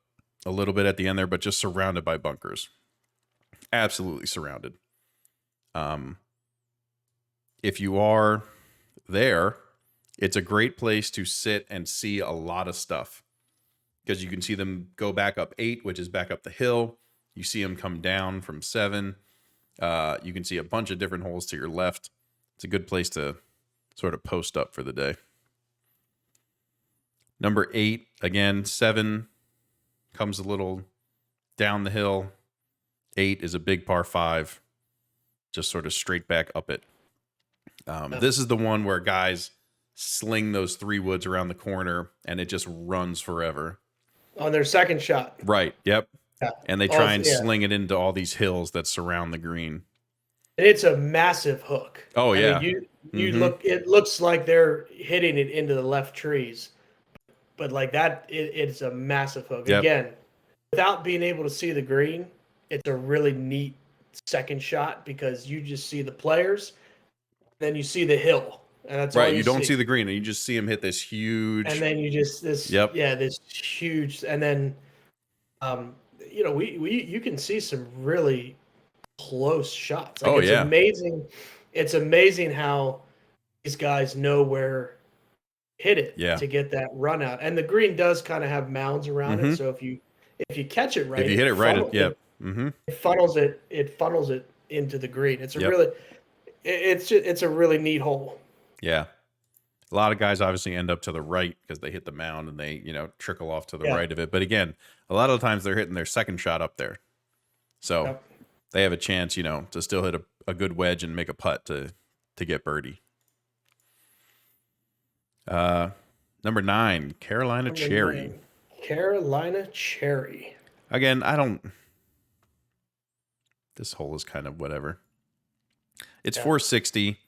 a little bit at the end there, but just surrounded by bunkers. Absolutely surrounded. If you are there, it's a great place to sit and see a lot of stuff, because you can see them go back up 8, which is back up the hill. You see them come down from 7. You can see a bunch of different holes to your left. It's a good place to sort of post up for the day. Number 8, again, 7 comes a little down the hill. 8 is a big par 5, just sort of straight back up it. This is the one where guys sling those 3 woods around the corner and it just runs forever. On their second shot. Right. Yep. Yeah. And they try and sling it into all these hills that surround the green. And it's a massive hook. Oh, yeah. I mean, it looks like they're hitting it into the left trees. But like that, it's a massive hook. Yep. Again, without being able to see the green, it's a really neat second shot, because you just see the players, then you see the hill. And that's right. all You don't see the green, and you just see him hit this huge. And then you just this huge, and then you can see some really close shots. Like, it's amazing. It's amazing how these guys know where to hit it to get that run out. And the green does kind of have mounds around it, so if you catch it right, if you hit it right, it funnels it into the green. It's a it's a really neat hole. Yeah. A lot of guys obviously end up to the right because they hit the mound and they, trickle off to the right of it. But again, a lot of the times they're hitting their second shot up there. So they have a chance, to still hit a good wedge and make a putt to get birdie. Number 9, Carolina Cherry. Carolina Cherry. Again, this hole is kind of whatever. It's 460.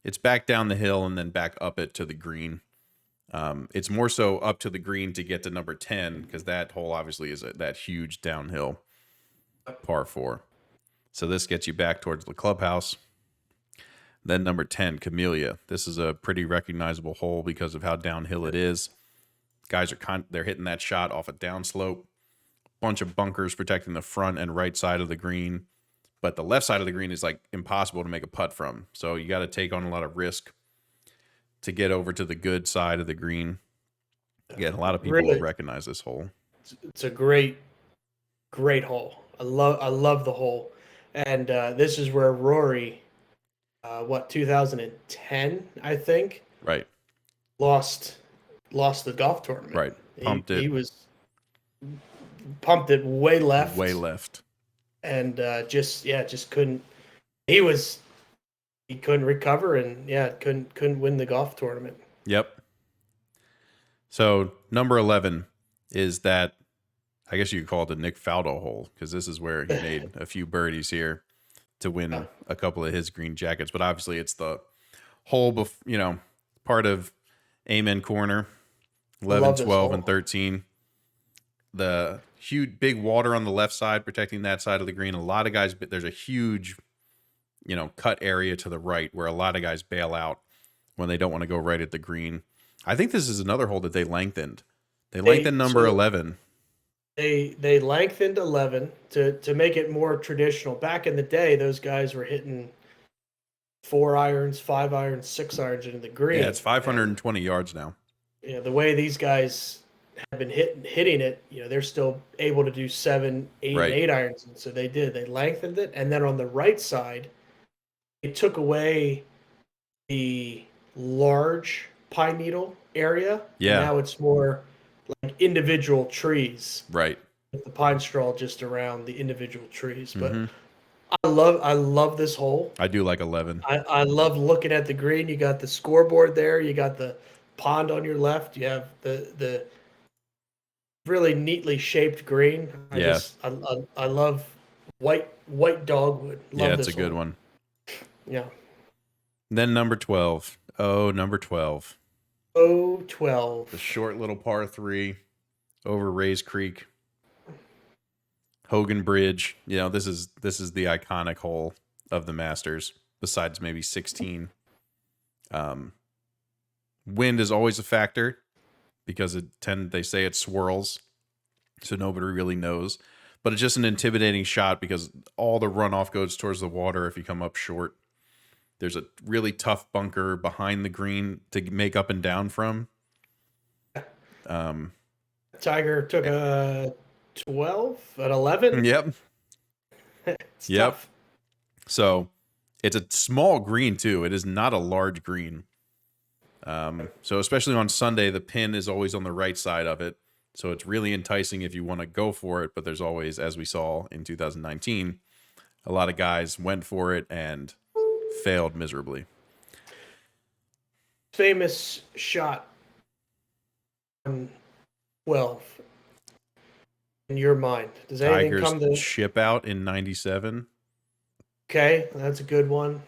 It's back down the hill and then back up it to the green. It's more so up to the green to get to number 10, because that hole obviously is that huge downhill par 4. So this gets you back towards the clubhouse. Then number 10, Camellia. This is a pretty recognizable hole because of how downhill it is. Guys they're hitting that shot off a downslope. Bunch of bunkers protecting the front and right side of the green. But the left side of the green is like impossible to make a putt from. So you got to take on a lot of risk to get over to the good side of the green. Again, a lot of people will recognize this hole. It's a great hole. I love the hole. And this is where Rory, 2010, I think. Right. lost the golf tournament. Right. Pumped He it was pumped it way left. way left. And just couldn't. He couldn't recover, and couldn't win the golf tournament. Yep. So number 11 is that, I guess you could call it the Nick Faldo hole, because this is where he made a few birdies here to win a couple of his green jackets. But obviously it's the hole, part of Amen Corner, 11, 12, and 13. The huge big water on the left side protecting that side of the green. A lot of guys, there's a huge, cut area to the right where a lot of guys bail out when they don't want to go right at the green. I think this is another hole that they lengthened. They lengthened number 11. They lengthened 11 to make it more traditional. Back in the day, those guys were hitting 4 irons, 5 irons, 6 irons into the green. Yeah, it's 520 yards now. The way these guys have been hitting it, they're still able to do 7, 8, Right. 8 irons. And so they did. They lengthened it, and then on the right side, they took away the large pine needle area. Yeah. And now it's more like individual trees. Right. With the pine straw just around the individual trees. But Mhm. I love this hole. I do like 11. I love looking at the green. You got the scoreboard there. You got the pond on your left. You have the really neatly shaped green. I love white dogwood. Love Yeah, it's this a good hole. one. Yeah. Then number 12. Oh, number 12. Oh, 12. The short little par 3 over Rays Creek. Hogan Bridge. This is the iconic hole of the Masters, besides maybe 16. Wind is always a factor because they say it swirls, so nobody really knows. But it's just an intimidating shot because all the runoff goes towards the water if you come up short. There's a really tough bunker behind the green to make up and down from. Tiger took a 12 at 11. Yep. It's Yep. tough. So it's a small green too. It is not a large green. So especially on Sunday, the pin is always on the right side of it. So it's really enticing if you want to go for it. But there's always, as we saw in 2019, a lot of guys went for it and failed miserably. Famous shot on 12 in your mind. Does anything Tigers come to? ship out in 97. Okay, that's a good one.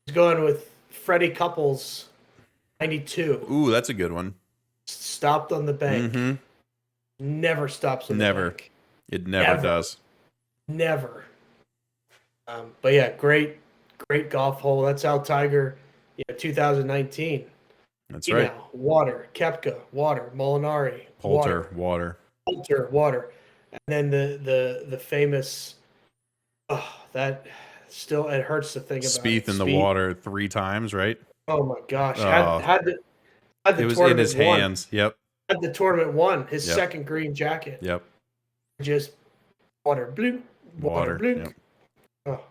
He's going with Freddie Couples, 92. Ooh, that's a good one. Stopped on the bank. Mhm. Never stops on Never. the bank. It never Ever. does. Never. But yeah, great golf hole. That's how Tiger, 2019. That's right. Water, Koepka, water, Molinari, Poulter, water. Poulter, water. And then the famous, that still, it hurts to think about. Spieth in the water 3 times, right? Oh my gosh. Oh. Had the It was in tournament his won. hands. Yep. Had the tournament won. His Yep. second green jacket. Yep. Just water, blue, water, blue. Yep. Oh.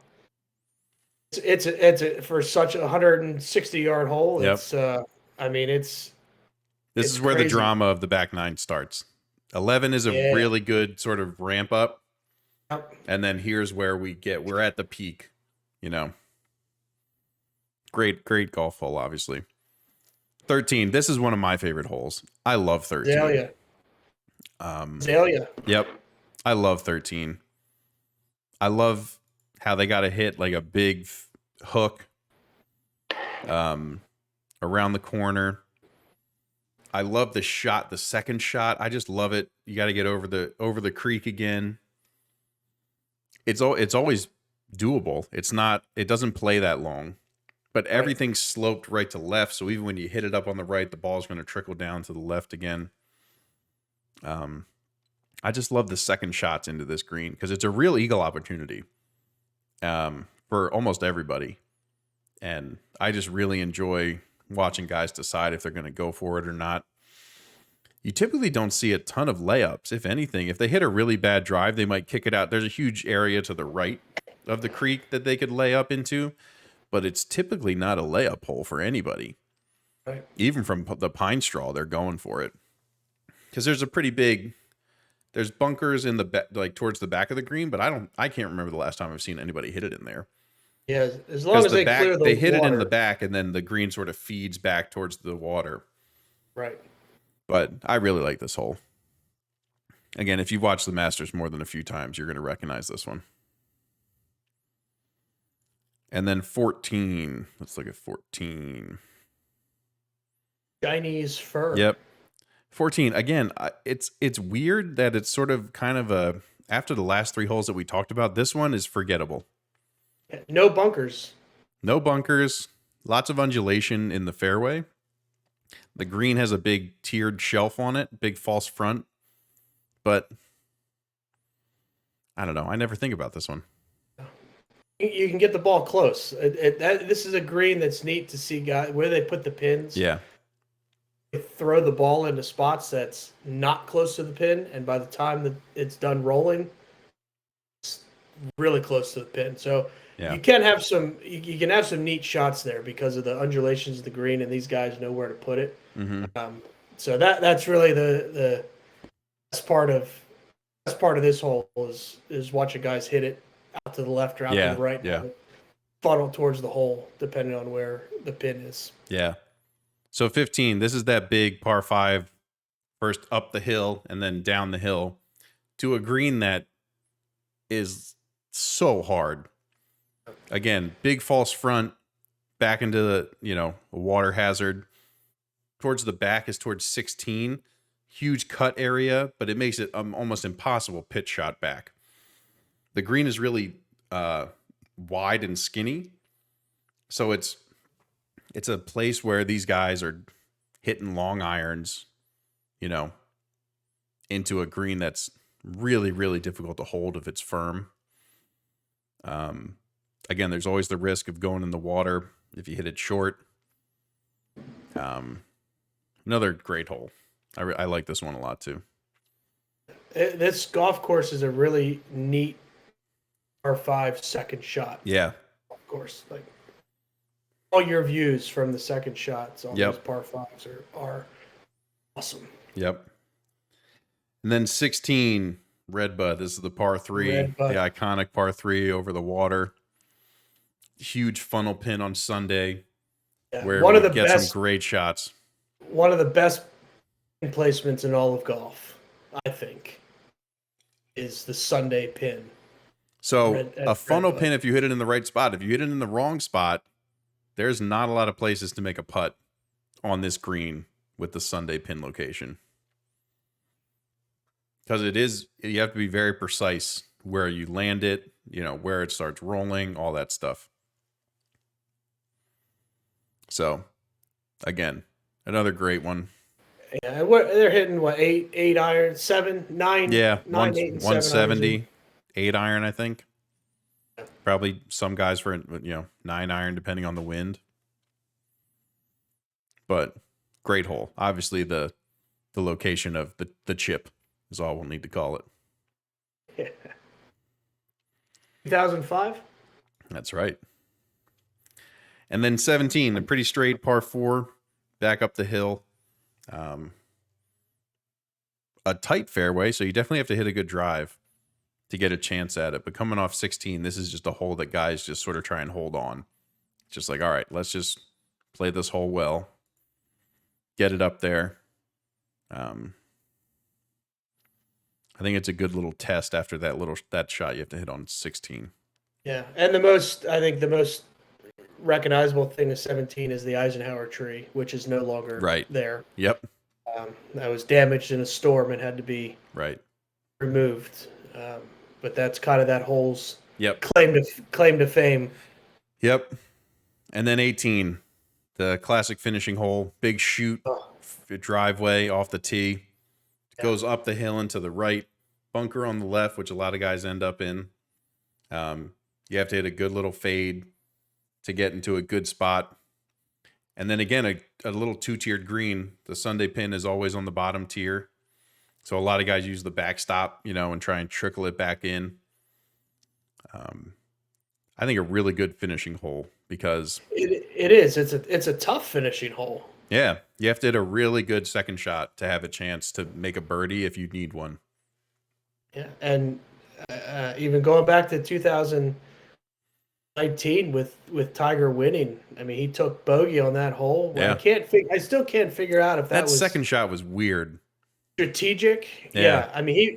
It's for such a 160-yard hole. Yep. It's it's This It's is where the crazy. drama of the back 9 starts. 11 is a Yeah. really good sort of ramp up. Yep. And then here's where we're at the peak, Great golf hole, obviously. 13. This is one of my favorite holes. I love 13. Azalea. Azalea. Yep. I love 13. I love how they got to hit like a big hook around the corner. I love the shot, the second shot. I just love it. You got to get over the creek again. It's always doable. It doesn't play that long. But everything's sloped right to left, so even when you hit it up on the right, the ball's going to trickle down to the left again. I just love the second shots into this green because it's a real eagle opportunity for almost everybody. And I just really enjoy watching guys decide if they're going to go for it or not. You typically don't see a ton of layups. If anything, if they hit a really bad drive, they might kick it out. There's a huge area to the right of the creek that they could lay up into, but it's typically not a layup hole for anybody. Right. Even from the Pine Straw, they're going for it. Because there's a pretty big, there's bunkers in the like towards the back of the green, but I can't remember the last time I've seen anybody hit it in there. Yeah, as long as the they back, clear the they hit it in water. the back, and then the green sort of feeds back towards the water. Right. But I really like this hole. Again, if you've watched the Masters more than a few times, you're going to recognize this one. And then 14. Let's look at 14. Chinese fur. Yep. 14. Again, it's weird that it's sort of kind of a, after the last 3 holes that we talked about, this one is forgettable. No bunkers. No bunkers, lots of undulation in the fairway. The green has a big tiered shelf on it, big false front. But I don't know. I never think about this one. You can get the ball close. This is a green that's neat to see guys where they put the pins. Yeah. They throw the ball into spots that's not close to the pin, and by the time that it's done rolling, it's really close to the pin. So Yeah. you can have some neat shots there because of the undulations of the green, and these guys know where to put it. Mm-hmm. So that's really the best part of this hole is watching guys hit it out to the left or out to the right. Yeah. Funnel towards the hole, depending on where the pin is. Yeah. So 15, this is that big par 5, first up the hill and then down the hill to a green that is so hard. Again, big false front, back into the, a water hazard. Towards the back is towards 16. Huge cut area, but it makes it almost impossible pitch shot back. The green is really wide and skinny. So it's a place where these guys are hitting long irons, into a green that's really, really difficult to hold if it's firm. Again, there's always the risk of going in the water if you hit it short. Another great hole. I like this one a lot too. This golf course is a really neat par-5 second shot. Yeah. Of course, like all your views from the second shots on those par-5s are awesome. Yep. And then 16, Redbud. This is the par 3, Redbud. the iconic par 3 over the water. Huge funnel pin on Sunday, Yeah. where One we of the get best, some great shots. one of the best placements in all of golf, I think, is the Sunday pin. So a funnel Redbud. pin, if you hit it in the right spot, if you hit it in the wrong spot, there's not a lot of places to make a putt on this green with the Sunday pin location. Because you have to be very precise where you land it, where it starts rolling, all that stuff. So, again, another great one. Yeah, they're hitting 8 iron, 7, 9. Yeah, 9, 8, and 7 170, 8 iron, I think. Probably some guys for 9 iron, depending on the wind. But great hole. Obviously, the location of the chip is all we'll need to call it. Yeah. 2005. That's right. And then 17, a pretty straight par 4, back up the hill. A tight fairway, so you definitely have to hit a good drive to get a chance at it. But coming off 16, this is just a hole that guys just sort of try and hold on. Just like, all right, let's just play this hole well, get it up there. I think it's a good little test after that shot you have to hit on 16. Yeah, and the most recognizable thing of 17 is the Eisenhower tree, which is no longer there. Yep. That was damaged in a storm and had to be removed. But that's kind of that hole's claim to fame. Yep. And then 18, the classic finishing hole, big shoot, driveway off the tee, goes up the hill and to the right, bunker on the left, which a lot of guys end up in. You have to hit a good little fade to get into a good spot. And then again, a little 2-tiered green. The Sunday pin is always on the bottom tier. So a lot of guys use the backstop, and try and trickle it back in. I think a really good finishing hole because it is. It's a tough finishing hole. Yeah, you have to hit a really good second shot to have a chance to make a birdie if you need one. Yeah, and even going back to 2019 with Tiger winning, I mean, he took bogey on that hole. Well, Yeah. I still can't figure out if that was second shot was weird. strategic. Yeah. I mean,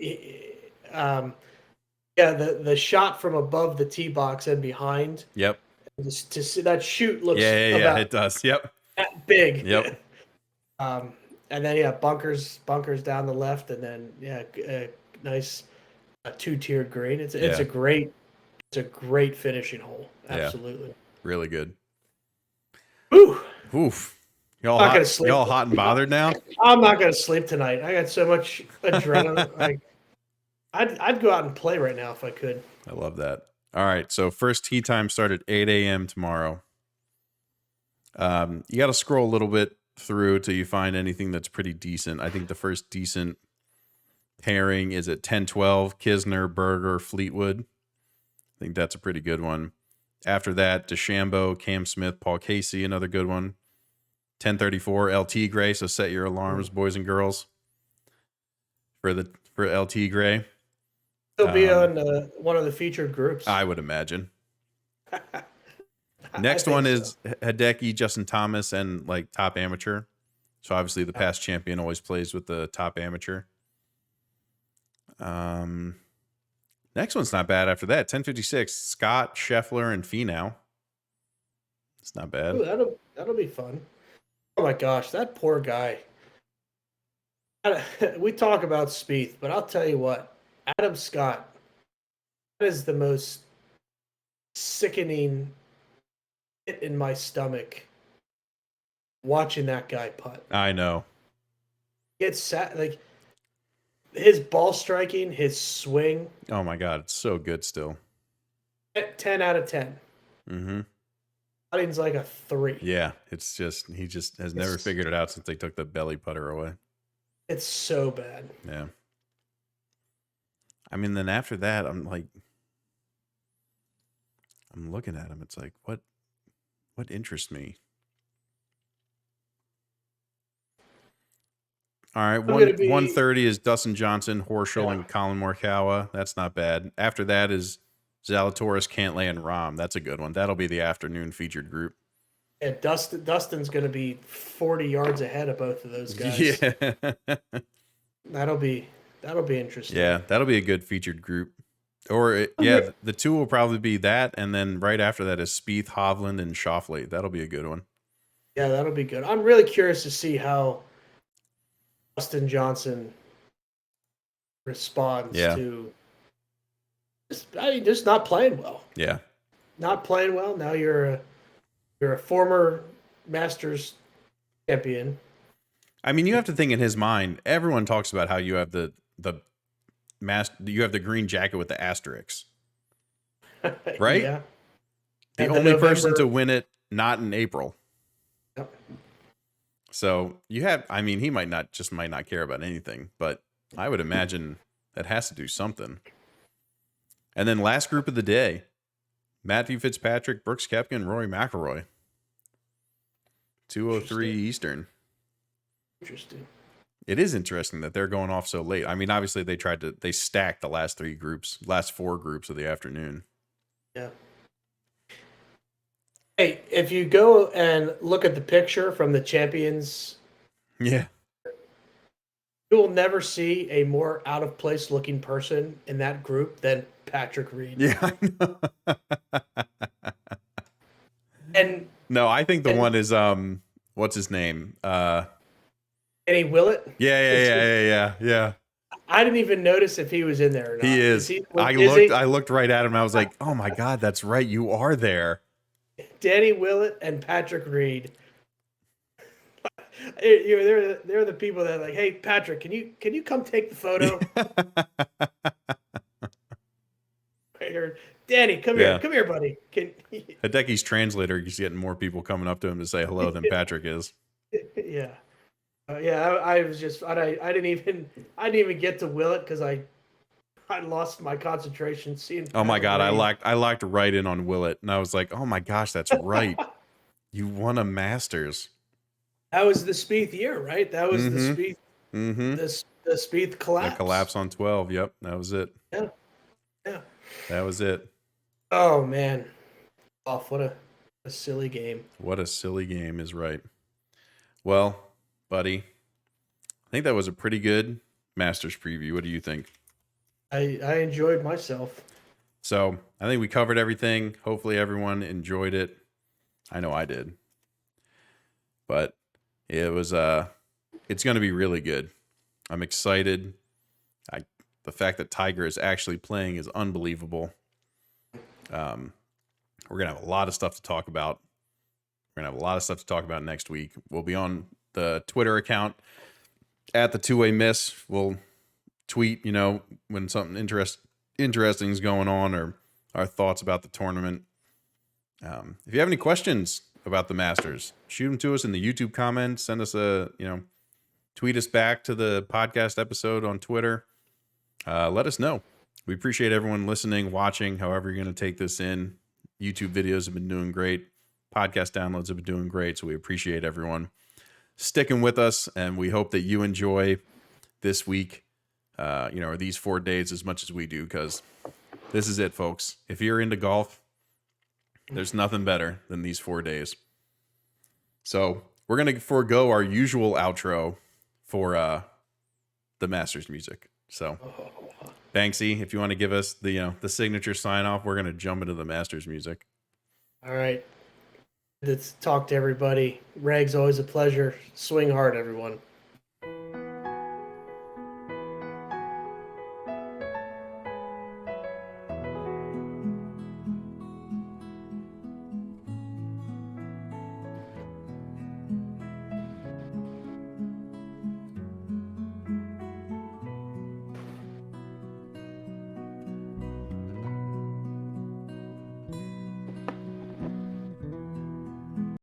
the shot from above the tee box and behind, Yep. just to see that shoot looks Yeah, about it does. Yep. that big. Yep. And then bunkers down the left, and then nice two-tiered green. It's a great finishing hole. Absolutely. Really good. Woo! Oof. Y'all Not hot, gonna sleep. y'all hot and bothered now? I'm not gonna sleep tonight. I got so much adrenaline. I'd go out and play right now if I could. I love that. All right. So first tee time started at 8 a.m. tomorrow. You got to scroll a little bit through till you find anything that's pretty decent. I think the first decent pairing is at 10:12, Kisner, Berger, Fleetwood. I think that's a pretty good one. After that, DeChambeau, Cam Smith, Paul Casey, another good one. 10:34, LT Gray. So set your alarms, boys and girls, for LT Gray. He'll be on one of the featured groups. I would imagine. Next one is Hideki, Justin Thomas, and like top amateur. So obviously the past champion always plays with the top amateur. Next one's not bad after that. 10:56, Scott, Scheffler, and Finau. It's not bad. Ooh, that'll be fun. Oh my gosh, that poor guy. We talk about Spieth, but I'll tell you what, Adam Scott, that is the most sickening pit in my stomach watching that guy putt. I know. It's sad, like his ball striking, his swing. Oh my God, it's so good still. 10 out of 10. Mm-hmm. Putting's like a 3. Yeah, it's just he just has never figured it out since they took the belly putter away. It's so bad. Yeah. I mean, then after that, I'm looking at him. It's like, what interests me? All right, 130 is Dustin Johnson, Horschel, and Colin Morikawa. That's not bad. After that is Zalatoris, Cantlay, and Rahm. That's a good one. That'll be the afternoon featured group. And Dustin's going to be 40 yards ahead of both of those guys. Yeah. That'll be interesting. Yeah, that'll be a good featured group. Or the two will probably be that, and then right after that is Spieth, Hovland, and Schauffele. That'll be a good one. Yeah, that'll be good. I'm really curious to see how Dustin Johnson responds to just not playing well. Yeah. Not playing well. Now you're a former Masters champion. I mean, you have to think in his mind, everyone talks about how you have the green jacket with the asterisks. Right? Yeah. The And only person to win it not in April. Yep. So he might not care about anything, but I would imagine that has to do something. And then last group of the day, Matthew Fitzpatrick, Brooks Koepka, and Rory McIlroy. 2:03 Eastern. Interesting. It is interesting that they're going off so late. I mean, obviously they stacked the last four groups of the afternoon. Yeah. Hey, if you go and look at the picture from the champions, Yeah. you will never see a more out of place looking person in that group than Patrick Reed. Yeah, I know. And no, I think the one is what's his name? Danny Willett. Yeah. I didn't even notice if he was in there or not. He is. I looked right at him and I was like, "Oh my God, that's right. You are there." Danny Willett and Patrick Reed. They're the people that are like, "Hey, Patrick, can you come take the photo?" Right here. Danny, come here, buddy. Hideki's translator is getting more people coming up to him to say hello than Patrick is. Yeah. I was just I didn't even get to Willett because I lost my concentration seeing. Oh my God, I locked right in on Willett, and I was like, oh my gosh, that's right. You won a Masters. That was the Spieth year, right? That was the Spieth Mm-hmm. the Spieth collapse. That collapse on 12. Yep, that was it. Yeah. Yeah. That was it. Oh man. Oh, what a silly game. What a silly game is right. Well, buddy, I think that was a pretty good Masters preview. What do you think? I enjoyed myself. So I think we covered everything. Hopefully everyone enjoyed it. I know I did. But it was it's going to be really good. I'm excited. The fact that Tiger is actually playing is unbelievable. We're going to have a lot of stuff to talk about. We're going to have a lot of stuff to talk about next week. We'll be on the Twitter account at the Two Way Miss. We'll tweet, when something interesting is going on, or our thoughts about the tournament. If you have any questions about the Masters, shoot them to us in the YouTube comments. Send us tweet us back to the podcast episode on Twitter. Let us know. We appreciate everyone listening, watching, however you're going to take this in. YouTube videos have been doing great. Podcast downloads have been doing great. So we appreciate everyone sticking with us, and we hope that you enjoy this week, or these 4 days as much as we do, because this is it, folks. If you're into golf, there's nothing better than these 4 days. So we're going to forego our usual outro for the Masters music. So Banksy, if you want to give us the signature sign off, we're going to jump into the Masters music. All right. Let's talk to everybody. Reg's always a pleasure. Swing hard, everyone.